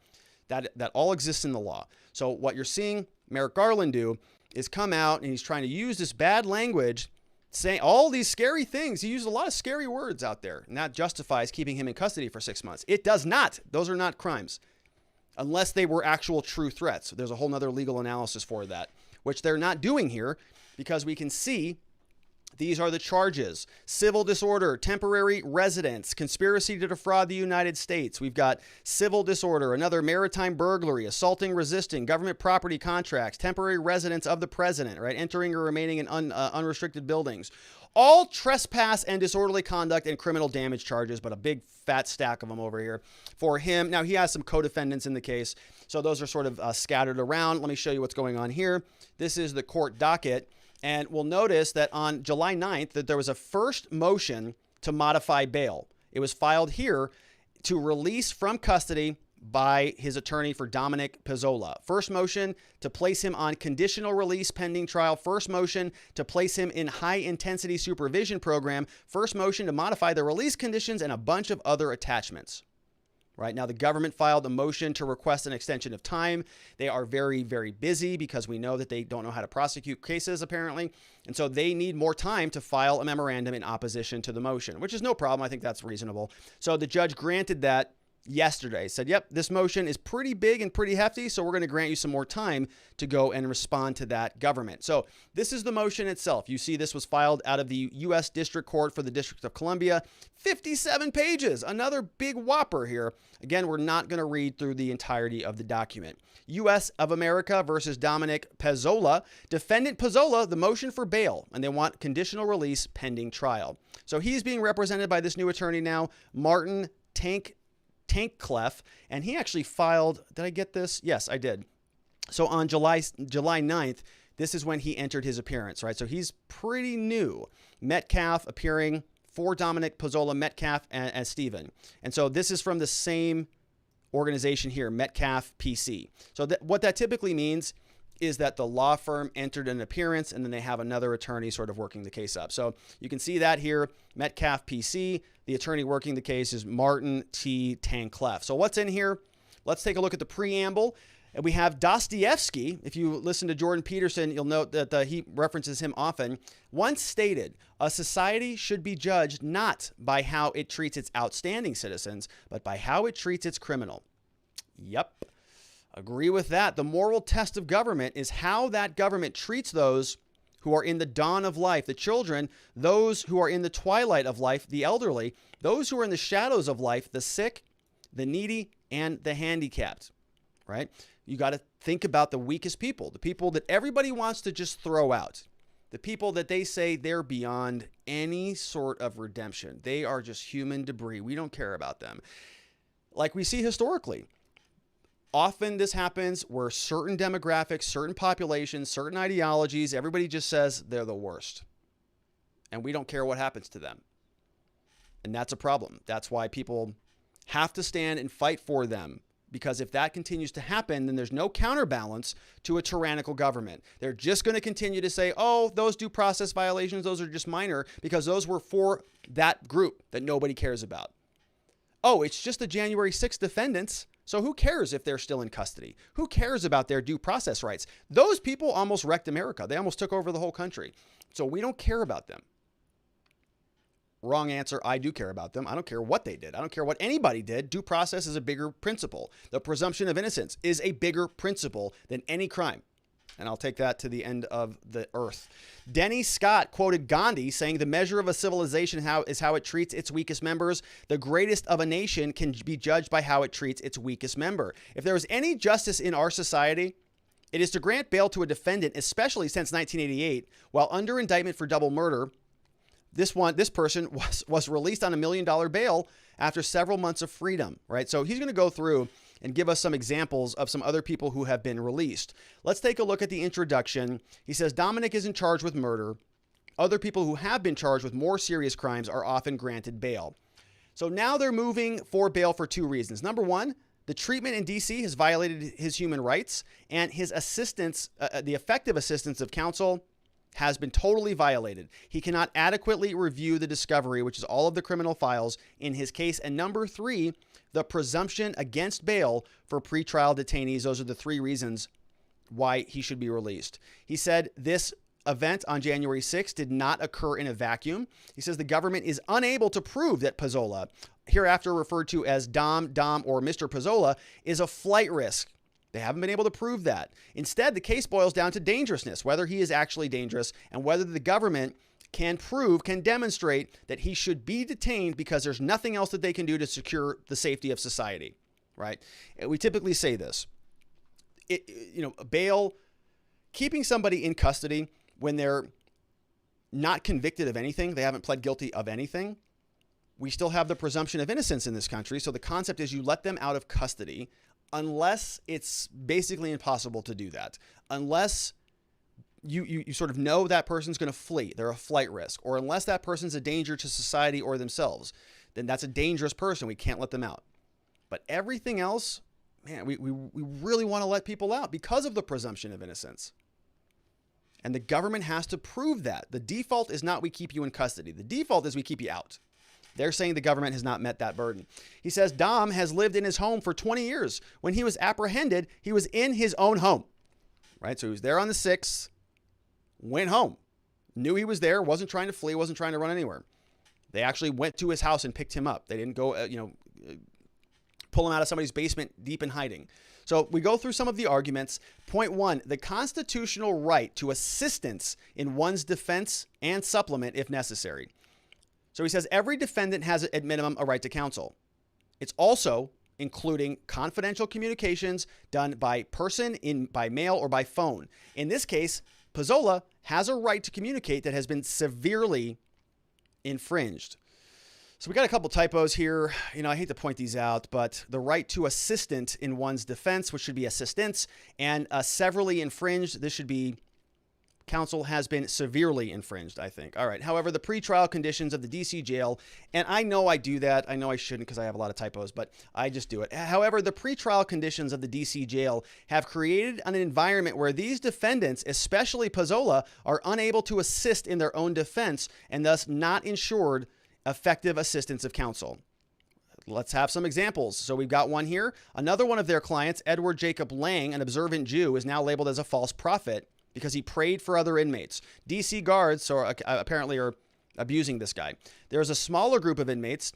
That all exists in the law. So what you're seeing Merrick Garland do is come out and he's trying to use this bad language, saying all these scary things. He used a lot of scary words out there, and that justifies keeping him in custody for 6 months. It does not. Those are not crimes, unless they were actual true threats. There's a whole nother legal analysis for that, which they're not doing here, because we can see These are the charges: civil disorder, temporary residence, conspiracy to defraud the United States. We've got civil disorder, another maritime burglary, assaulting, resisting, government property contracts, temporary residence of the president, right? Entering or remaining in unrestricted buildings. All trespass and disorderly conduct and criminal damage charges, but a big fat stack of them over here for him. Now, he has some co-defendants in the case, so those are sort of scattered around. Let me show you what's going on here. This is the court docket. And we'll notice that on July 9th that there was a first motion to modify bail. It was filed here to release from custody by his attorney for Dominic Pezzola. First motion to place him on conditional release pending trial. First motion to place him in high-intensity supervision program. First motion to modify the release conditions, and a bunch of other attachments. Right now, the government filed a motion to request an extension of time. They are very, very busy because we know that they don't know how to prosecute cases, apparently. And so they need more time to file a memorandum in opposition to the motion, which is no problem. I think that's reasonable. So the judge granted that yesterday. Said, yep, this motion is pretty big and pretty hefty, so we're going to grant you some more time to go and respond to that government. So this is the motion itself. You see this was filed out of the U.S. District Court for the District of Columbia. 57 pages, another big whopper here. Again, we're not going to read through the entirety of the document. U.S. of America versus Dominic Pezzola. Defendant Pezzola, the motion for bail, and they want conditional release pending trial. So he's being represented by this new attorney now, Martin Tankclef, and he actually filed, did I get this? Yes, I did. So on July 9th, this is when he entered his appearance, right? So he's pretty new. Metcalf appearing for Dominic Pezzola, Metcalf, and Stephen. And so this is from the same organization here, Metcalf PC. So what that typically means is that the law firm entered an appearance and then they have another attorney sort of working the case up. So you can see that here, Metcalf PC. The attorney working the case is Martin T. Tankclef. So what's in here? Let's take a look at the preamble. And we have Dostoevsky. If you listen to Jordan Peterson, you'll note that he references him often. Once stated, a society should be judged not by how it treats its outstanding citizens, but by how it treats its criminal. Yep. Agree with that. The moral test of government is how that government treats those who are in the dawn of life, the children, those who are in the twilight of life, the elderly, those who are in the shadows of life, the sick, the needy, and the handicapped, right? You got to think about the weakest people, the people that everybody wants to just throw out, the people that they say they're beyond any sort of redemption. They are just human debris. We don't care about them. Like we see historically. Often this happens where certain demographics, certain populations, certain ideologies, everybody just says they're the worst. And we don't care what happens to them. And that's a problem. That's why people have to stand and fight for them. Because if that continues to happen, then there's no counterbalance to a tyrannical government. They're just going to continue to say, oh, those due process violations, those are just minor, because those were for that group that nobody cares about. Oh, it's just the January 6th defendants. So who cares if they're still in custody? Who cares about their due process rights? Those people almost wrecked America. They almost took over the whole country. So we don't care about them. Wrong answer. I do care about them. I don't care what they did. I don't care what anybody did. Due process is a bigger principle. The presumption of innocence is a bigger principle than any crime. And I'll take that to the end of the earth. Denny Scott quoted Gandhi saying, the measure of a civilization is how it treats its weakest members. The greatest of a nation can be judged by how it treats its weakest member. If there is any justice in our society, it is to grant bail to a defendant, especially since 1988, while under indictment for double murder. This person was released on $1 million bail after several months of freedom, right? So he's going to go through and give us some examples of some other people who have been released. Let's take a look at the introduction. He says, Dominic isn't charged with murder. Other people who have been charged with more serious crimes are often granted bail. So now they're moving for bail for two reasons. Number one, the treatment in D.C. has violated his human rights, and his assistance, the effective assistance of counsel, has been totally violated. He cannot adequately review the discovery, which is all of the criminal files in his case. And number three, the presumption against bail for pretrial detainees. Those are the three reasons why he should be released. He said this event on January 6th did not occur in a vacuum. He says the government is unable to prove that Pezzola, hereafter referred to as Dom, or Mr. Pezzola, is a flight risk. They haven't been able to prove that. Instead, the case boils down to dangerousness, whether he is actually dangerous and whether the government can demonstrate that he should be detained because there's nothing else that they can do to secure the safety of society, right? We typically say this. Bail, keeping somebody in custody when they're not convicted of anything, they haven't pled guilty of anything, we still have the presumption of innocence in this country. So the concept is you let them out of custody unless it's basically impossible to do that. Unless you sort of know that person's going to flee, they're a flight risk, or unless that person's a danger to society or themselves, then that's a dangerous person. We can't let them out. But everything else, man, we really want to let people out because of the presumption of innocence. And the government has to prove that. The default is not we keep you in custody. The default is we keep you out. They're saying the government has not met that burden. He says Dom has lived in his home for 20 years. When he was apprehended, he was in his own home, right? So he was there on the 6th, went home, knew he was there, wasn't trying to flee, wasn't trying to run anywhere. They actually went to his house and picked him up. They didn't go, pull him out of somebody's basement deep in hiding. So we go through some of the arguments. Point 1, the constitutional right to assistance in one's defense and supplement if necessary. So he says every defendant has at minimum a right to counsel. It's also including confidential communications done by person, by mail, or by phone. In this case, Pezzola has a right to communicate that has been severely infringed. So we got a couple typos here. I hate to point these out, but the right to assistant in one's defense, which should be assistance, and severely infringed, this should be counsel has been severely infringed, I think. All right. However, the pretrial conditions of the D.C. jail, and I know I do that. I know I shouldn't because I have a lot of typos, but I just do it. However, the pretrial conditions of the D.C. jail have created an environment where these defendants, especially Pezzola, are unable to assist in their own defense and thus not ensured effective assistance of counsel. Let's have some examples. So we've got one here. Another one of their clients, Edward Jacob Lang, an observant Jew, is now labeled as a false prophet because he prayed for other inmates. D.C. guards apparently are abusing this guy. There's a smaller group of inmates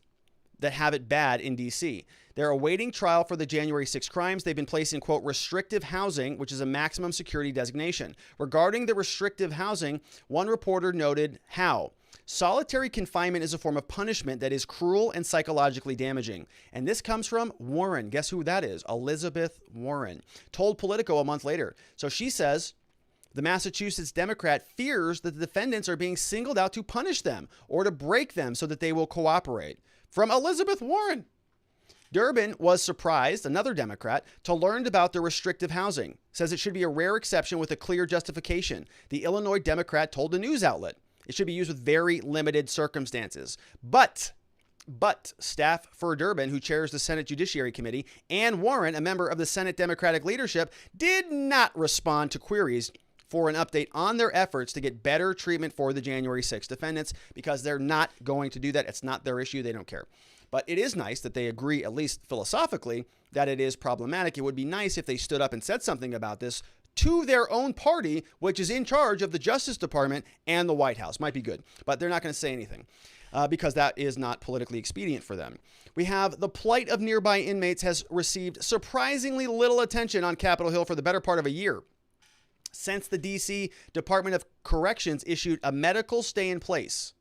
that have it bad in D.C. They're awaiting trial for the January 6 crimes. They've been placed in, quote, restrictive housing, which is a maximum security designation. Regarding the restrictive housing, one reporter noted how solitary confinement is a form of punishment that is cruel and psychologically damaging. And this comes from Warren. Guess who that is? Elizabeth Warren. Told Politico a month later. So she says the Massachusetts Democrat fears that the defendants are being singled out to punish them or to break them so that they will cooperate. From Elizabeth Warren. Durbin was surprised, another Democrat, to learn about the restrictive housing. Says it should be a rare exception with a clear justification. The Illinois Democrat told a news outlet it should be used with very limited circumstances. But staff for Durbin, who chairs the Senate Judiciary Committee, and Warren, a member of the Senate Democratic leadership, did not respond to queries for an update on their efforts to get better treatment for the January 6 defendants because they're not going to do that. It's not their issue. They don't care. But it is nice that they agree, at least philosophically, that it is problematic. It would be nice if they stood up and said something about this to their own party, which is in charge of the Justice Department and the White House. Might be good, but they're not going to say anything because that is not politically expedient for them. We have the plight of nearby inmates has received surprisingly little attention on Capitol Hill for the better part of a year. Since the D.C. Department of Corrections issued a medical stay in place,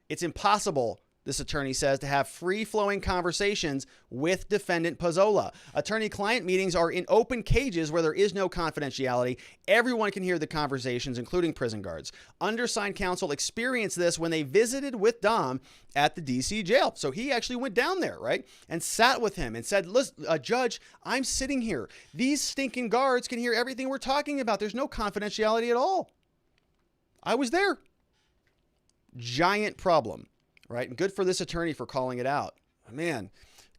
it's impossible, this attorney says, to have free-flowing conversations with defendant Pezzola. Attorney-client meetings are in open cages where there is no confidentiality. Everyone can hear the conversations, including prison guards. Undersigned counsel experienced this when they visited with Dom at the D.C. jail. So he actually went down there, right, and sat with him and said, listen, Judge, I'm sitting here. These stinking guards can hear everything we're talking about. There's no confidentiality at all. I was there. Giant problem. Right? And good for this attorney for calling it out. Man,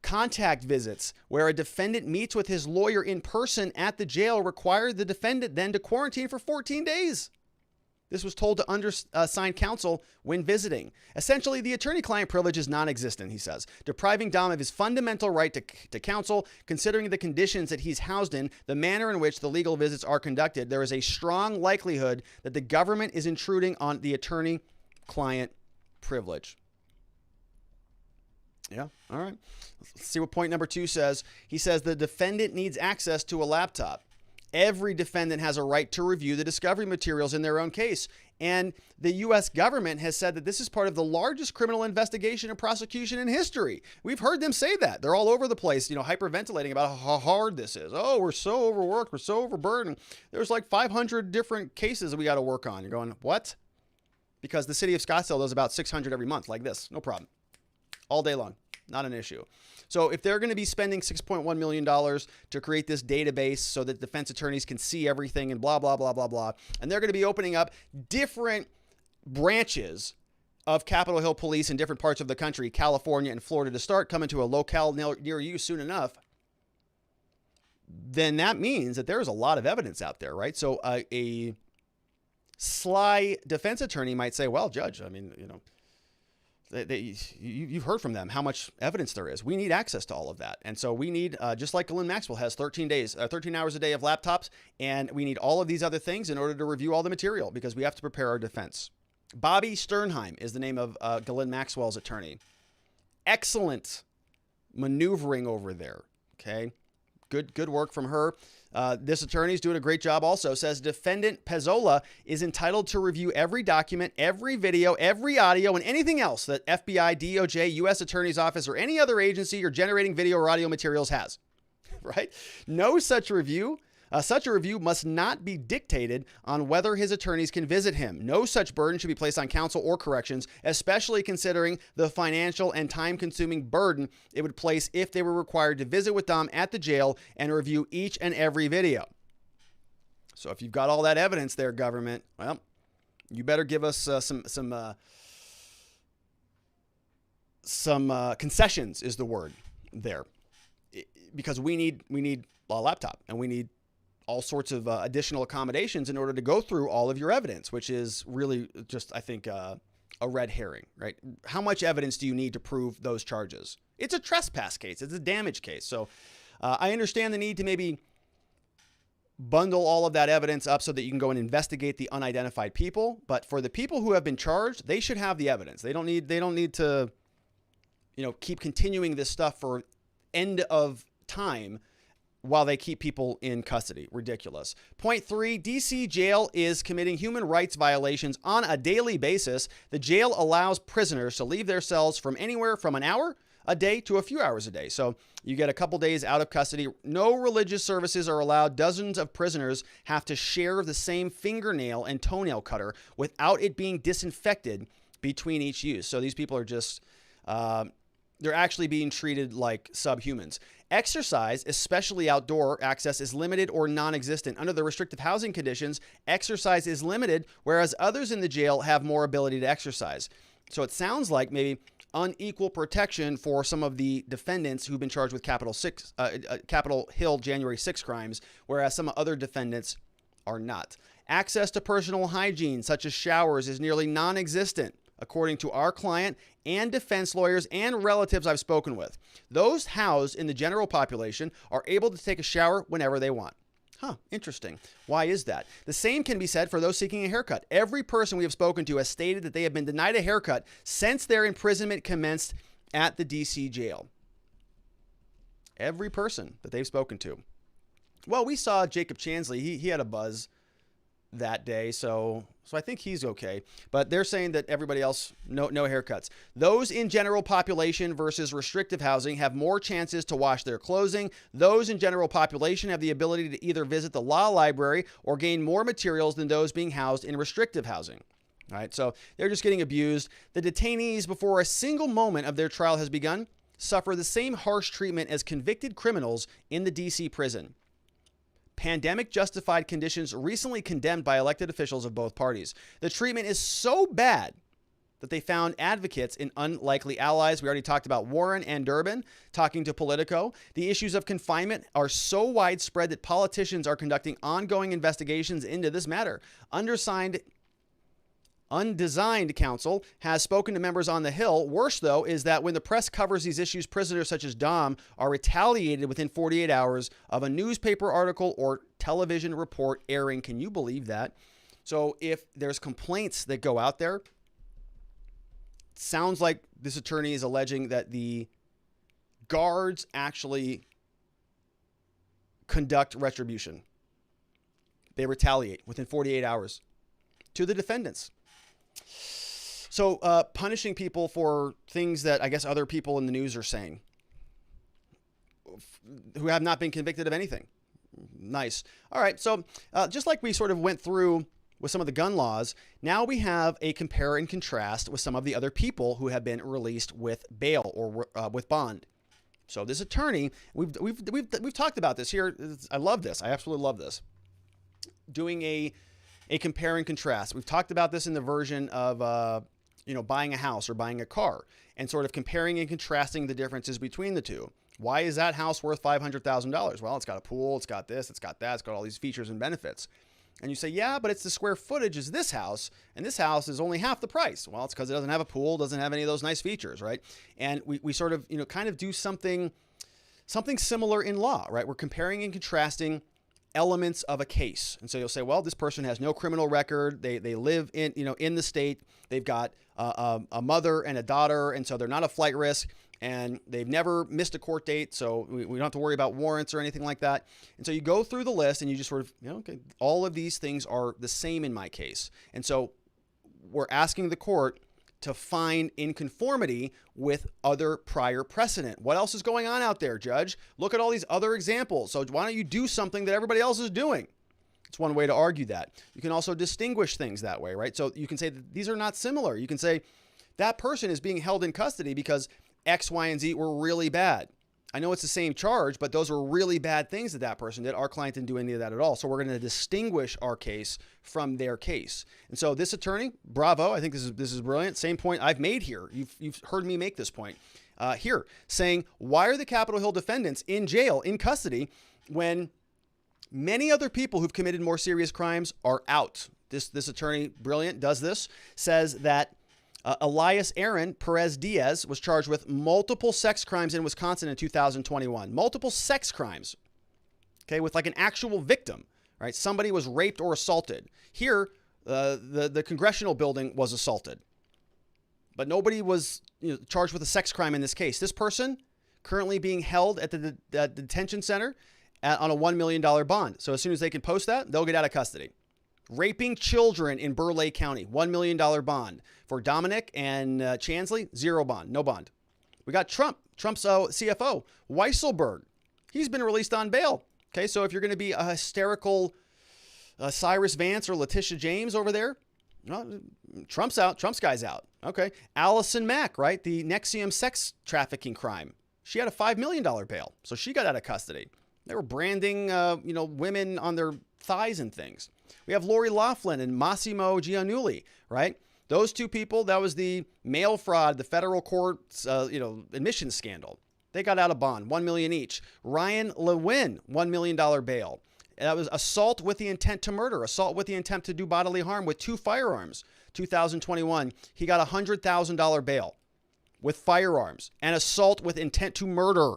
contact visits where a defendant meets with his lawyer in person at the jail required the defendant then to quarantine for 14 days. This was told to undersigned counsel when visiting. Essentially, the attorney-client privilege is non-existent, he says, depriving Dom of his fundamental right to counsel. Considering the conditions that he's housed in, the manner in which the legal visits are conducted, there is a strong likelihood that the government is intruding on the attorney-client privilege. Yeah. All right. Let's see what point number 2 says. He says the defendant needs access to a laptop. Every defendant has a right to review the discovery materials in their own case. And the U.S. government has said that this is part of the largest criminal investigation and prosecution in history. We've heard them say that. They're all over the place, hyperventilating about how hard this is. Oh, we're so overworked. We're so overburdened. There's like 500 different cases that we got to work on. You're going, what? Because the city of Scottsdale does about 600 every month like this. No problem. All day long. Not an issue. So if they're going to be spending $6.1 million to create this database so that defense attorneys can see everything and blah, blah, blah, blah, blah, and they're going to be opening up different branches of Capitol Hill Police in different parts of the country, California and Florida, to start coming to a locale near you soon enough, then that means that there's a lot of evidence out there, right? So a sly defense attorney might say, well, Judge, I mean, you've heard from them how much evidence there is. We need access to all of that. And so we need, just like Ghislaine Maxwell has 13 hours a day of laptops, and we need all of these other things in order to review all the material because we have to prepare our defense. Bobby Sternheim is the name of Ghislaine Maxwell's attorney. Excellent maneuvering over there. Okay. Good work from her. This attorney's doing a great job also. Says Defendant Pezzola is entitled to review every document, every video, every audio, and anything else that FBI, DOJ, U.S. Attorney's Office, or any other agency or generating video or audio materials has. Right? No such review. Such a review must not be dictated on whether his attorneys can visit him. No such burden should be placed on counsel or corrections, especially considering the financial and time-consuming burden it would place if they were required to visit with Dom at the jail and review each and every video. So if you've got all that evidence there, government, well, you better give us some concessions is the word there, because we need a laptop and we need all sorts of additional accommodations in order to go through all of your evidence, which is really just, I think, a red herring, right? How much evidence do you need to prove those charges? It's a trespass case. It's a damage case. So I understand the need to maybe bundle all of that evidence up so that you can go and investigate the unidentified people. But for the people who have been charged, they should have the evidence. They don't need to, keep continuing this stuff for end of time while they keep people in custody. Ridiculous. Point 3, DC jail is committing human rights violations on a daily basis. The jail allows prisoners to leave their cells from anywhere from an hour a day to a few hours a day. So you get a couple days out of custody. No religious services are allowed. Dozens of prisoners have to share the same fingernail and toenail cutter without it being disinfected between each use. So these people are just, they're actually being treated like subhumans. Exercise, especially outdoor access, is limited or non-existent. Under the restrictive housing conditions, exercise is limited, whereas others in the jail have more ability to exercise. So it sounds like maybe unequal protection for some of the defendants who've been charged with Capitol Hill January 6 crimes, whereas some other defendants are not. Access to personal hygiene, such as showers, is nearly non-existent, according to our client and defense lawyers and relatives I've spoken with. Those housed in the general population are able to take a shower whenever they want. Interesting. Why is that? The same can be said for those seeking a haircut. Every person we have spoken to has stated that they have been denied a haircut since their imprisonment commenced at the DC jail. Every person that they've spoken to. Well, we saw Jacob Chansley. He had a buzz that day, so I think he's okay. But they're saying that everybody else, no haircuts. Those in general population versus restrictive housing have more chances to wash their clothing. Those in general population have the ability to either visit the law library or gain more materials than those being housed in restrictive housing. All right, so they're just getting abused. The detainees, before a single moment of their trial has begun, suffer the same harsh treatment as convicted criminals in the DC prison. Pandemic-justified conditions recently condemned by elected officials of both parties. The treatment is so bad that they found advocates in unlikely allies. We already talked about Warren and Durbin talking to Politico. The issues of confinement are so widespread that politicians are conducting ongoing investigations into this matter. Undesigned counsel has spoken to members on the Hill. Worse, though, is that when the press covers these issues, prisoners such as Dom are retaliated within 48 hours of a newspaper article or television report airing. Can you believe that? So if there's complaints that go out there, it sounds like this attorney is alleging that the guards actually conduct retribution. They retaliate within 48 hours to the defendants. So punishing people for things that I guess other people in the news are saying who have not been convicted of anything. Nice. All right. So just like we sort of went through with some of the gun laws, now we have a compare and contrast with some of the other people who have been released with bail or with bond. So this attorney, we've talked about this here. I love this. I absolutely love this. Doing a compare and contrast. We've talked about this in the version of buying a house or buying a car, and sort of comparing and contrasting the differences between the two. Why is that house worth $500,000? Well, it's got a pool, it's got this, it's got that, it's got all these features and benefits. And you say, yeah, but it's the square footage is this house, and this house is only half the price. Well, it's because it doesn't have a pool, doesn't have any of those nice features, right? And we sort of, kind of do something similar in law, right? We're comparing and contrasting elements of a case. And so you'll say, well, this person has no criminal record. They live in the state. They've got a mother and a daughter, and so they're not a flight risk. And they've never missed a court date, so we don't have to worry about warrants or anything like that. And so you go through the list and you just sort of, okay, all of these things are the same in my case. And so we're asking the court to find in conformity with other prior precedent. What else is going on out there, Judge? Look at all these other examples. So why don't you do something that everybody else is doing? It's one way to argue that. You can also distinguish things that way, right? So you can say that these are not similar. You can say that person is being held in custody because X, Y, and Z were really bad. I know it's the same charge, but those were really bad things that person did. Our client didn't do any of that at all. So we're going to distinguish our case from their case. And so this attorney, bravo. I think this is brilliant. Same point I've made here. You've heard me make this point here, saying, why are the Capitol Hill defendants in jail, in custody, when many other people who've committed more serious crimes are out? This attorney, brilliant, does this, says that Elias Aaron Perez Diaz was charged with multiple sex crimes in Wisconsin in 2021. Multiple sex crimes, okay, with like an actual victim, right? Somebody was raped or assaulted. Here, the congressional building was assaulted, but nobody was charged with a sex crime in this case. This person currently being held at the detention center on a $1 million bond. So as soon as they can post that, they'll get out of custody. Raping children in Burleigh County, $1 million bond. For Dominic and Chansley, zero bond, no bond. We got Trump's CFO, Weisselberg. He's been released on bail. Okay, so if you're going to be a hysterical Cyrus Vance or Letitia James over there, no, Trump's out. Trump's guy's out. Okay, Allison Mack, right? The Nexium sex trafficking crime. She had a $5 million bail, so she got out of custody. They were branding, women on their thighs and things. We have Lori Loughlin and Massimo Giannulli, right? Those two people, that was the mail fraud, the federal court's, admissions scandal. They got out of bond, $1 million each. Ryan Lewin, $1 million bail. That was assault with the intent to murder, assault with the intent to do bodily harm with 2 firearms. 2021, he got $100,000 bail with firearms and assault with intent to murder.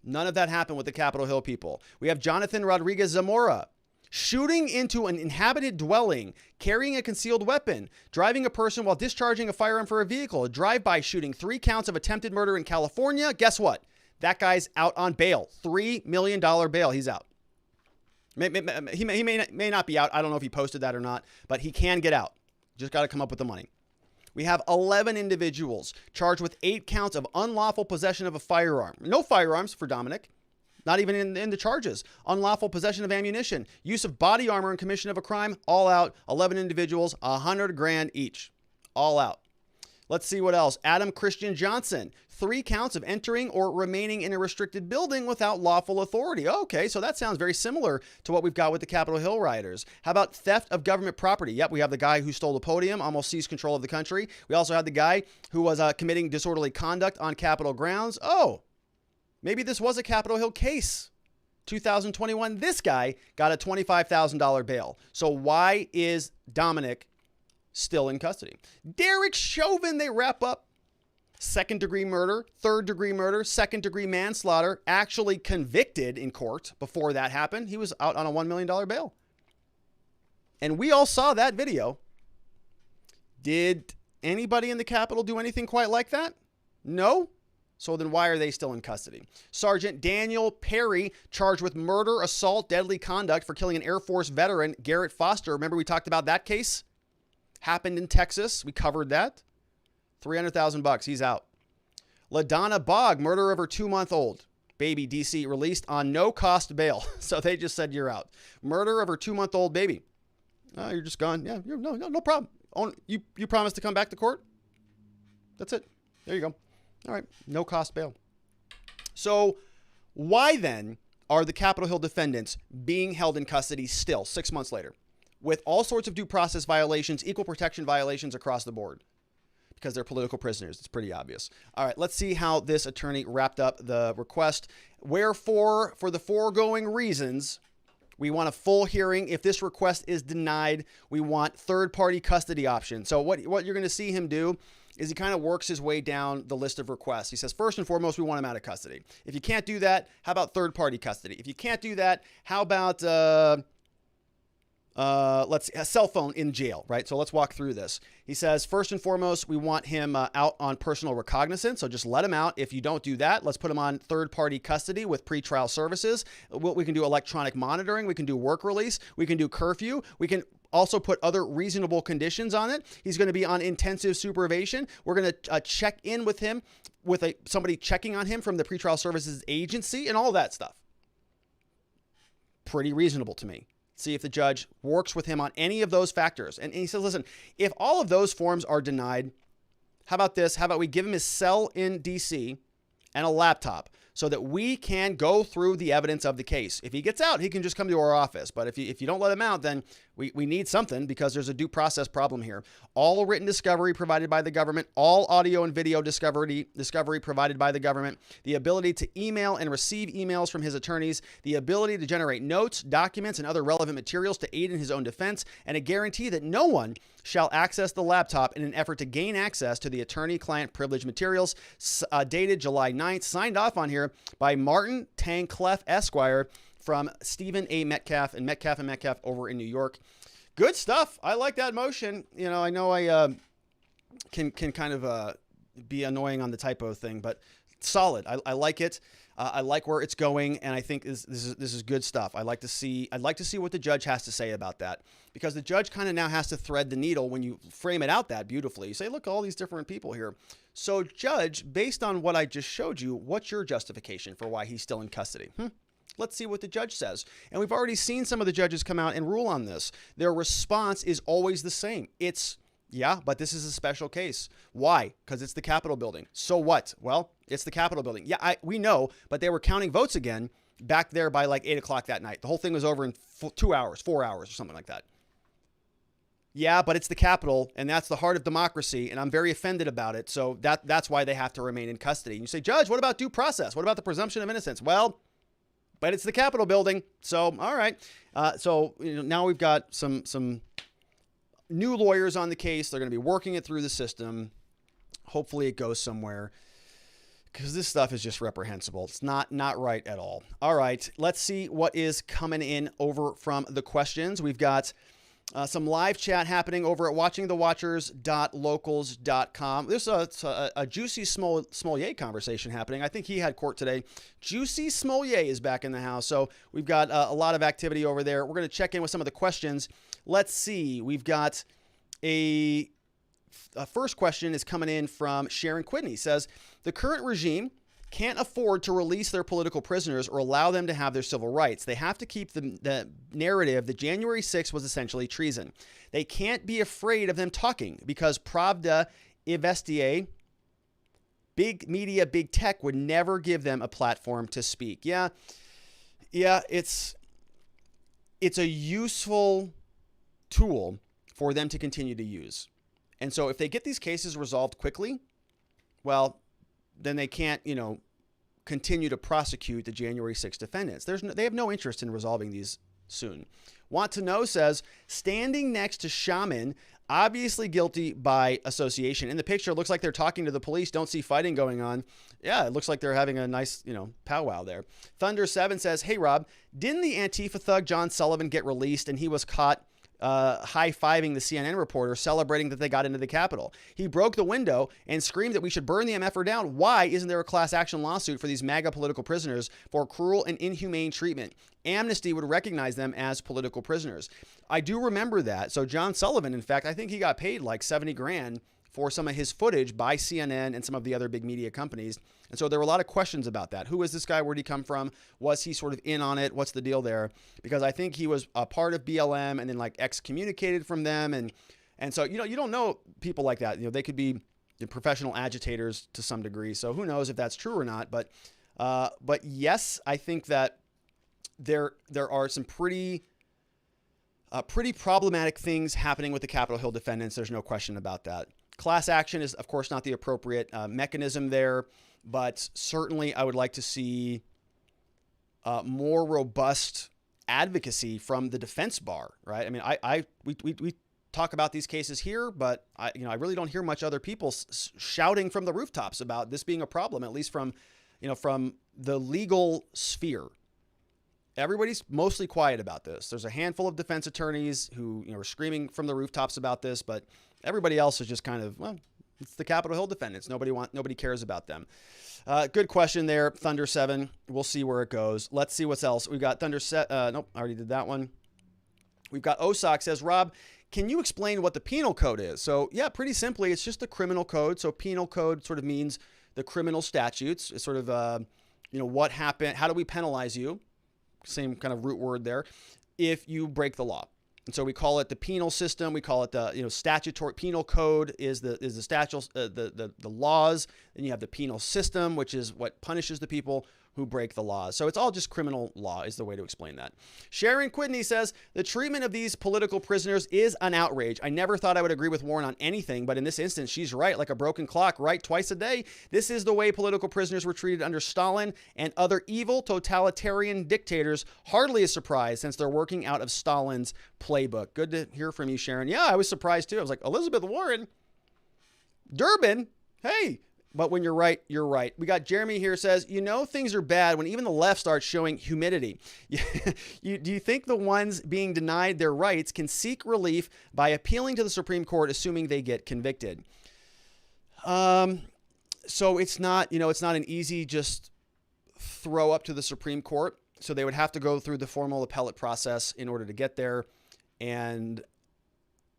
None of that happened with the Capitol Hill people. We have Jonathan Rodriguez Zamora, shooting into an inhabited dwelling, carrying a concealed weapon, driving a person while discharging a firearm for a vehicle, a drive-by shooting, 3 counts of attempted murder in California. Guess what? That guy's out on bail. $3 million bail. He's out. He may not be out. I don't know if he posted that or not, but he can get out. Just got to come up with the money. We have 11 individuals charged with 8 counts of unlawful possession of a firearm. No firearms for Dominic. Not even in the charges. Unlawful possession of ammunition, use of body armor and commission of a crime, all out. 11 individuals, $100,000 each, all out. Let's see what else. Adam Christian Johnson, 3 counts of entering or remaining in a restricted building without lawful authority. Okay, so that sounds very similar to what we've got with the Capitol Hill rioters. How about theft of government property? Yep, we have the guy who stole the podium, almost seized control of the country. We also had the guy who was committing disorderly conduct on Capitol grounds. Oh, maybe this was a Capitol Hill case. 2021, this guy got a $25,000 bail. So why is Dominic still in custody? Derek Chauvin, they wrap up. 2nd-degree murder, 3rd-degree murder, 2nd-degree manslaughter, actually convicted in court before that happened. He was out on a $1 million bail. And we all saw that video. Did anybody in the Capitol do anything quite like that? No. So then why are they still in custody? Sergeant Daniel Perry, charged with murder, assault, deadly conduct for killing an Air Force veteran, Garrett Foster. Remember we talked about that case? Happened in Texas. We covered that. $300,000. He's out. LaDonna Bogg, murder of her 2-month-old baby, DC, released on no-cost bail. So they just said you're out. Murder of her 2-month-old baby. Oh, you're just gone. Yeah, no problem. You promised to come back to court? That's it. There you go. All right. No cost bail. So why then are the Capitol Hill defendants being held in custody still 6 months later with all sorts of due process violations, equal protection violations across the board? Because they're political prisoners. It's pretty obvious. All right, let's see how this attorney wrapped up the request. Wherefore, for the foregoing reasons, we want a full hearing. If this request is denied, we want third-party custody option. So what you're going to see him do is he kind of works his way down the list of requests. He says, first and foremost, we want him out of custody. If you can't do that, how about third-party custody? If you can't do that, how about a cell phone in jail, right? So let's walk through this. He says, first and foremost, we want him out on personal recognizance. So just let him out. If you don't do that, let's put him on third-party custody with pretrial services. We can do electronic monitoring. We can do work release. We can do curfew. We can also put other reasonable conditions on it. He's going to be on intensive supervision. We're going to check in with him with somebody checking on him from the pretrial services agency and all that stuff. Pretty reasonable to me. See if the judge works with him on any of those factors. And he says, listen, if all of those forms are denied, how about this? How about we give him his cell in DC and a laptop so that we can go through the evidence of the case. If he gets out, he can just come to our office. But if you don't let him out, then we need something because there's a due process problem here. All written discovery provided by the government, all audio and video discovery provided by the government, the ability to email and receive emails from his attorneys, the ability to generate notes, documents, and other relevant materials to aid in his own defense, and a guarantee that no one shall access the laptop in an effort to gain access to the attorney-client privilege materials, dated July 9th, signed off on here by Martin Tancleff, Esquire, from Stephen A. Metcalf and Metcalf over in New York. Good stuff. I like that motion. You know I can kind of be annoying on the typo thing, but solid. I like it. I like where it's going, and I think this is good stuff. I'd like to see what the judge has to say about that, because the judge kind of now has to thread the needle when you frame it out that beautifully. You say, look, all these different people here. So, judge, based on what I just showed you, what's your justification for why he's still in custody? Let's see what the judge says. And we've already seen some of the judges come out and rule on this. Their response is always the same. Yeah, but this is a special case. Why? Because it's the Capitol building. So what? Well, it's the Capitol building. Yeah, we know, but they were counting votes again back there by like 8 o'clock that night. The whole thing was over in 2 hours, 4 hours or something like that. Yeah, but it's the Capitol, and that's the heart of democracy, and I'm very offended about it. So that's why they have to remain in custody. And you say, Judge, what about due process? What about the presumption of innocence? Well, but it's the Capitol building. So, all right. So now we've got some new lawyers on the case. They're going to be working it through the system. Hopefully it goes somewhere, because this stuff is just reprehensible. It's not right at all. All right, let's see what is coming in over from the questions. We've got some live chat happening over at watchingthewatchers.locals.com. There's a Juicy Smollett conversation happening. I think he had court today. Juicy Smollett is back in the house. So we've got a lot of activity over there. We're going to check in with some of the questions. Let's see. We've got a first question is coming in from Sharon Quidney. Says, the current regime can't afford to release their political prisoners or allow them to have their civil rights. They have to keep the narrative that January 6th was essentially treason. They can't be afraid of them talking because Pravda Investia, big media, big tech would never give them a platform to speak. Yeah, it's a useful tool for them to continue to use. And so if they get these cases resolved quickly, well, then they can't, continue to prosecute the January 6th defendants. They have no interest in resolving these soon. Want to Know says, standing next to Shaman, obviously guilty by association. In the picture, it looks like they're talking to the police. Don't see fighting going on. Yeah, it looks like they're having a nice, powwow there. Thunder7 says, hey, Rob, didn't the Antifa thug John Sullivan get released and he was caught high-fiving the CNN reporter, celebrating that they got into the Capitol. He broke the window and screamed that we should burn the MFR down. Why isn't there a class action lawsuit for these MAGA political prisoners for cruel and inhumane treatment? Amnesty would recognize them as political prisoners. I do remember that. So John Sullivan, in fact, I think he got paid like 70 grand for some of his footage by CNN and some of the other big media companies. And so there were a lot of questions about that. Who is this guy? Where'd he come from? Was he sort of in on it? What's the deal there? Because I think he was a part of BLM and then like excommunicated from them. And so, you don't know people like that. They could be professional agitators to some degree. So who knows if that's true or not. But yes, I think that there are some pretty problematic things happening with the Capitol Hill defendants. There's no question about that. Class action is, of course, not the appropriate mechanism there, but certainly I would like to see more robust advocacy from the defense bar, right? I mean, we talk about these cases here, but I really don't hear much other people shouting from the rooftops about this being a problem, at least from the legal sphere. Everybody's mostly quiet about this. There's a handful of defense attorneys who are screaming from the rooftops about this, but everybody else is just kind of, well, it's the Capitol Hill defendants. Nobody cares about them. Good question there, Thunder 7. We'll see where it goes. Let's see what's else. We've got Thunder nope, I already did that one. We've got Osak says, Rob, can you explain what the penal code is? So yeah, pretty simply, it's just the criminal code. So penal code sort of means the criminal statutes. It's sort of, what happened, how do we penalize you? Same kind of root word there, if you break the law. And so we call it the penal system. We call it the statutory penal code is the statute the laws. Then you have the penal system, which is what punishes the people who break the laws. So it's all just criminal law is the way to explain that. Sharon Quidney says, the treatment of these political prisoners is an outrage. I never thought I would agree with Warren on anything, but in this instance, she's right, like a broken clock, right twice a day. This is the way political prisoners were treated under Stalin and other evil totalitarian dictators. Hardly a surprise since they're working out of Stalin's playbook. Good to hear from you, Sharon. Yeah, I was surprised too. I was like, Elizabeth Warren, Durbin, hey. But when you're right, you're right. We got Jeremy here says, things are bad when even the left starts showing humidity. Do you think the ones being denied their rights can seek relief by appealing to the Supreme Court, assuming they get convicted? So it's not, it's not an easy just throw up to the Supreme Court. So they would have to go through the formal appellate process in order to get there. And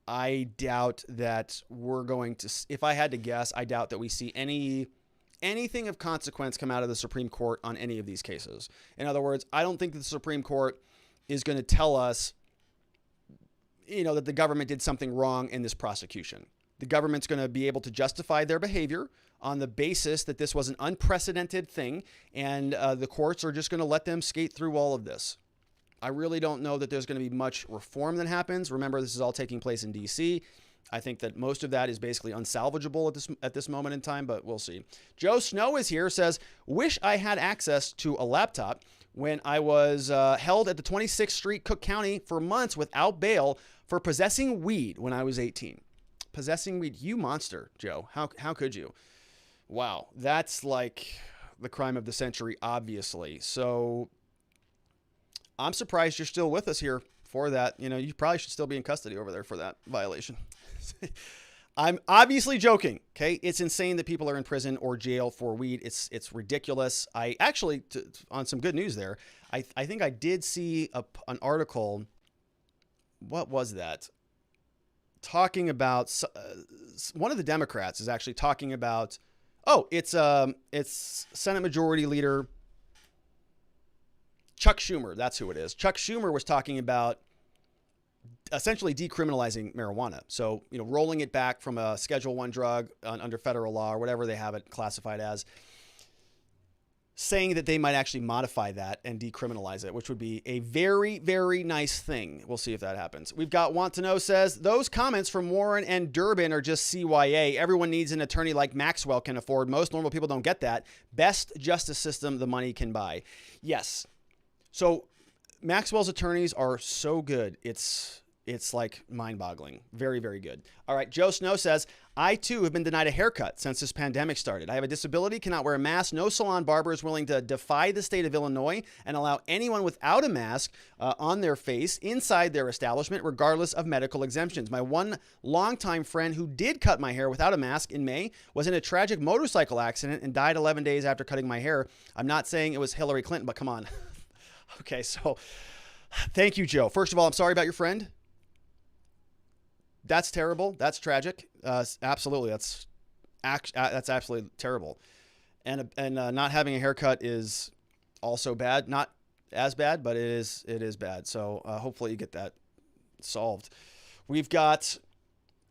I doubt that we're going to, if I had to guess, I doubt that we see anything of consequence come out of the Supreme Court on any of these cases. In other words, I don't think that the Supreme Court is going to tell us, that the government did something wrong in this prosecution. The government's going to be able to justify their behavior on the basis that this was an unprecedented thing, and the courts are just going to let them skate through all of this. I really don't know that there's going to be much reform that happens. Remember, this is all taking place in D.C. I think that most of that is basically unsalvageable at this moment in time, but we'll see. Joe Snow is here, says, wish I had access to a laptop when I was held at the 26th Street, Cook County for months without bail for possessing weed when I was 18. Possessing weed, you monster, Joe. How could you? Wow, that's like the crime of the century, obviously. So I'm surprised you're still with us here for that. You probably should still be in custody over there for that violation. I'm obviously joking. Okay. It's insane that people are in prison or jail for weed. It's ridiculous. I actually, on some good news there, I think I did see an article. What was that? Talking about one of the Democrats is actually talking about, it's Senate Majority Leader Chuck Schumer, that's who it is. Chuck Schumer was talking about essentially decriminalizing marijuana. So, rolling it back from a Schedule I drug under federal law or whatever they have it classified as, saying that they might actually modify that and decriminalize it, which would be a very, very nice thing. We'll see if that happens. We've got Want to Know says, those comments from Warren and Durbin are just CYA. Everyone needs an attorney like Maxwell can afford. Most normal people don't get that. Best justice system the money can buy. Yes. So Maxwell's attorneys are so good. It's it's like mind-boggling. Very, very good. All right, Joe Snow says, I too have been denied a haircut since this pandemic started. I have a disability, cannot wear a mask. No salon barber is willing to defy the state of Illinois and allow anyone without a mask on their face inside their establishment, regardless of medical exemptions. My one longtime friend who did cut my hair without a mask in May was in a tragic motorcycle accident and died 11 days after cutting my hair. I'm not saying it was Hillary Clinton, but come on. Okay, so thank you, Joe. First of all, I'm sorry about your friend. That's terrible. That's tragic. Absolutely. That's absolutely terrible. And not having a haircut is also bad. Not as bad, but it is bad. So hopefully you get that solved. We've got,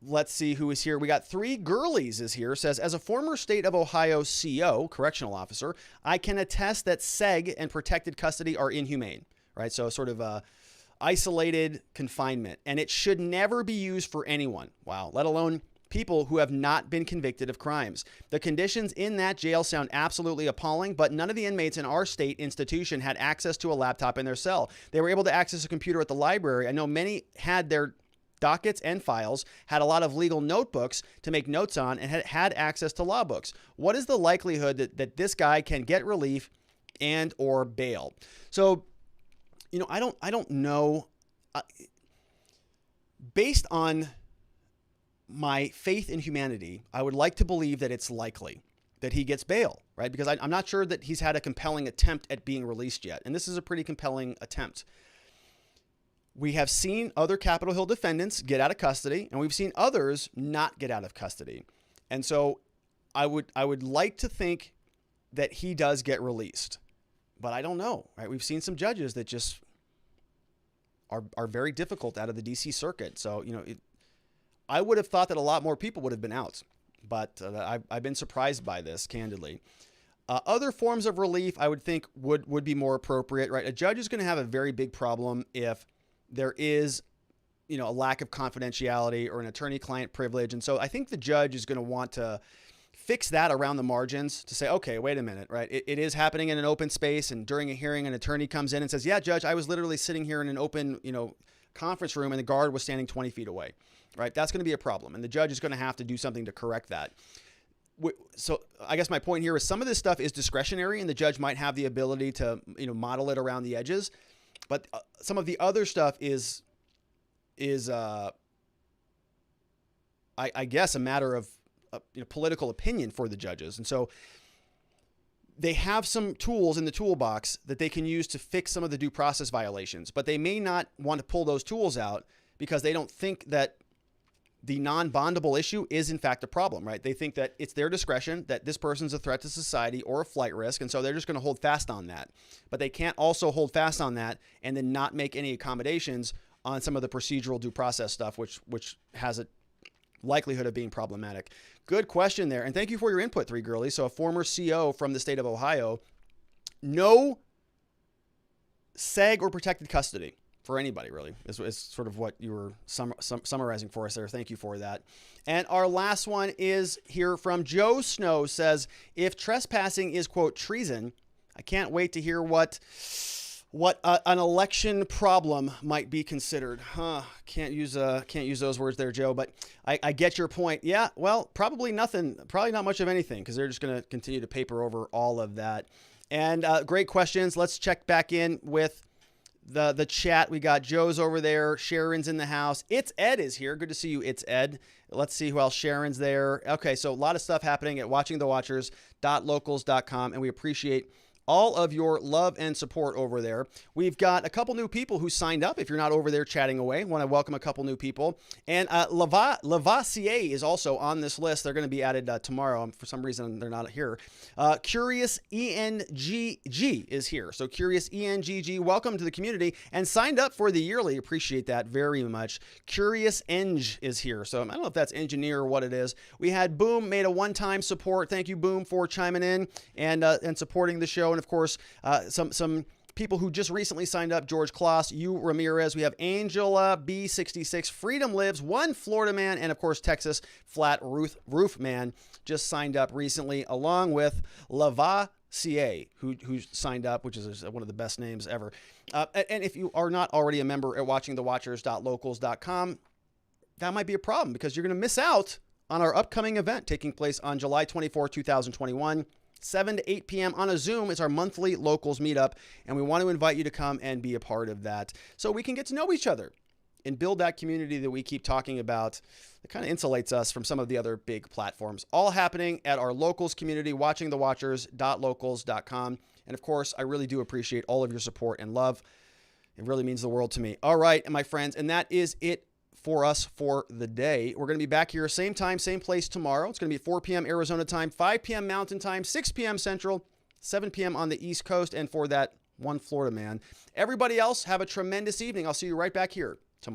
let's see who is here. We got 3 Girlies is here. Says, as a former state of Ohio CO, correctional officer, I can attest that SEG and protected custody are inhumane, right? So sort of isolated confinement, and it should never be used for anyone. Wow. Let alone people who have not been convicted of crimes. The conditions in that jail sound absolutely appalling, but none of the inmates in our state institution had access to a laptop in their cell. They were able to access a computer at the library. I know many had their dockets and files, had a lot of legal notebooks to make notes on, and had access to law books. What is the likelihood that this guy can get relief and or bail? So, you know, I don't know. Based on my faith in humanity, I would like to believe that it's likely that he gets bail, right? Because I'm not sure that he's had a compelling attempt at being released yet. And this is a pretty compelling attempt. We have seen other Capitol Hill defendants get out of custody, and we've seen others not get out of custody. And so I would like to think that he does get released. But I don't know, right? We've seen some judges that just are very difficult out of the DC circuit. So, you know, I would have thought that a lot more people would have been out, but I've been surprised by this, candidly. Other forms of relief, I would think would be more appropriate, right? A judge is going to have a very big problem if there is, you know, a lack of confidentiality or an attorney-client privilege. And so I think the judge is going to want to fix that around the margins to say, okay, wait a minute, right? It is happening in an open space, and during a hearing, an attorney comes in and says, yeah, judge, I was literally sitting here in an open, you know, conference room and the guard was standing 20 feet away, right? That's going to be a problem. And the judge is going to have to do something to correct that. So I guess my point here is some of this stuff is discretionary, and the judge might have the ability to, you know, model it around the edges. But some of the other stuff is I guess a matter of, you know, political opinion for the judges. And so they have some tools in the toolbox that they can use to fix some of the due process violations, but they may not want to pull those tools out because they don't think that the non-bondable issue is in fact a problem, right? They think that it's their discretion, that this person's a threat to society or a flight risk, and so they're just going to hold fast on that. But they can't also hold fast on that and then not make any accommodations on some of the procedural due process stuff, which has a likelihood of being problematic. Good question there. And thank you for your input, 3 Girlies. So a former CO from the state of Ohio, no SEG or protected custody for anybody, really, is sort of what you were summarizing for us there. Thank you for that. And our last one is here from Joe Snow. Says, if trespassing is, quote, treason, I can't wait to hear what an election problem might be considered. Can't use those words there, Joe, but I get your point. Yeah, well, probably nothing, probably not much of anything, because they're just going to continue to paper over all of that. And great questions. Let's check back in with the chat. We got Joe's over there. Sharon's in the house. It's Ed is here. Good to see you. It's Ed. Let's see who else. Sharon's there. Okay, so a lot of stuff happening at watchingthewatchers.locals.com, and we appreciate all of your love and support over there. We've got a couple new people who signed up. If you're not over there chatting away, want to welcome a couple new people. And Lavassier is also on this list. They're going to be added tomorrow. For some reason, they're not here. Curious ENGG is here. So Curious ENGG, welcome to the community and signed up for the yearly. Appreciate that very much. Curious Eng is here. So I don't know if that's engineer or what it is. We had Boom made a one-time support. Thank you, Boom, for chiming in and supporting the show. And of course, some people who just recently signed up: George Kloss, U. Ramirez. We have Angela B66, Freedom Lives, One Florida Man, and of course Texas Flat Roof Man just signed up recently, along with Lavacier, who signed up, which is one of the best names ever. And if you are not already a member at watchingthewatchers.locals.com, that might be a problem, because you're going to miss out on our upcoming event taking place on July 24, 2021. 7 to 8 p.m. on a Zoom. It's our monthly locals meetup, and we want to invite you to come and be a part of that so we can get to know each other and build that community that we keep talking about that kind of insulates us from some of the other big platforms. All happening at our locals community, watchingthewatchers.locals.com. And of course, I really do appreciate all of your support and love. It really means the world to me. All right, and my friends, and that is it for us for the day. We're going to be back here same time, same place tomorrow. It's going to be 4 p.m. Arizona time, 5 p.m. Mountain time, 6 p.m. Central, 7 p.m. on the East Coast, and for that One Florida Man. Everybody else, have a tremendous evening. I'll see you right back here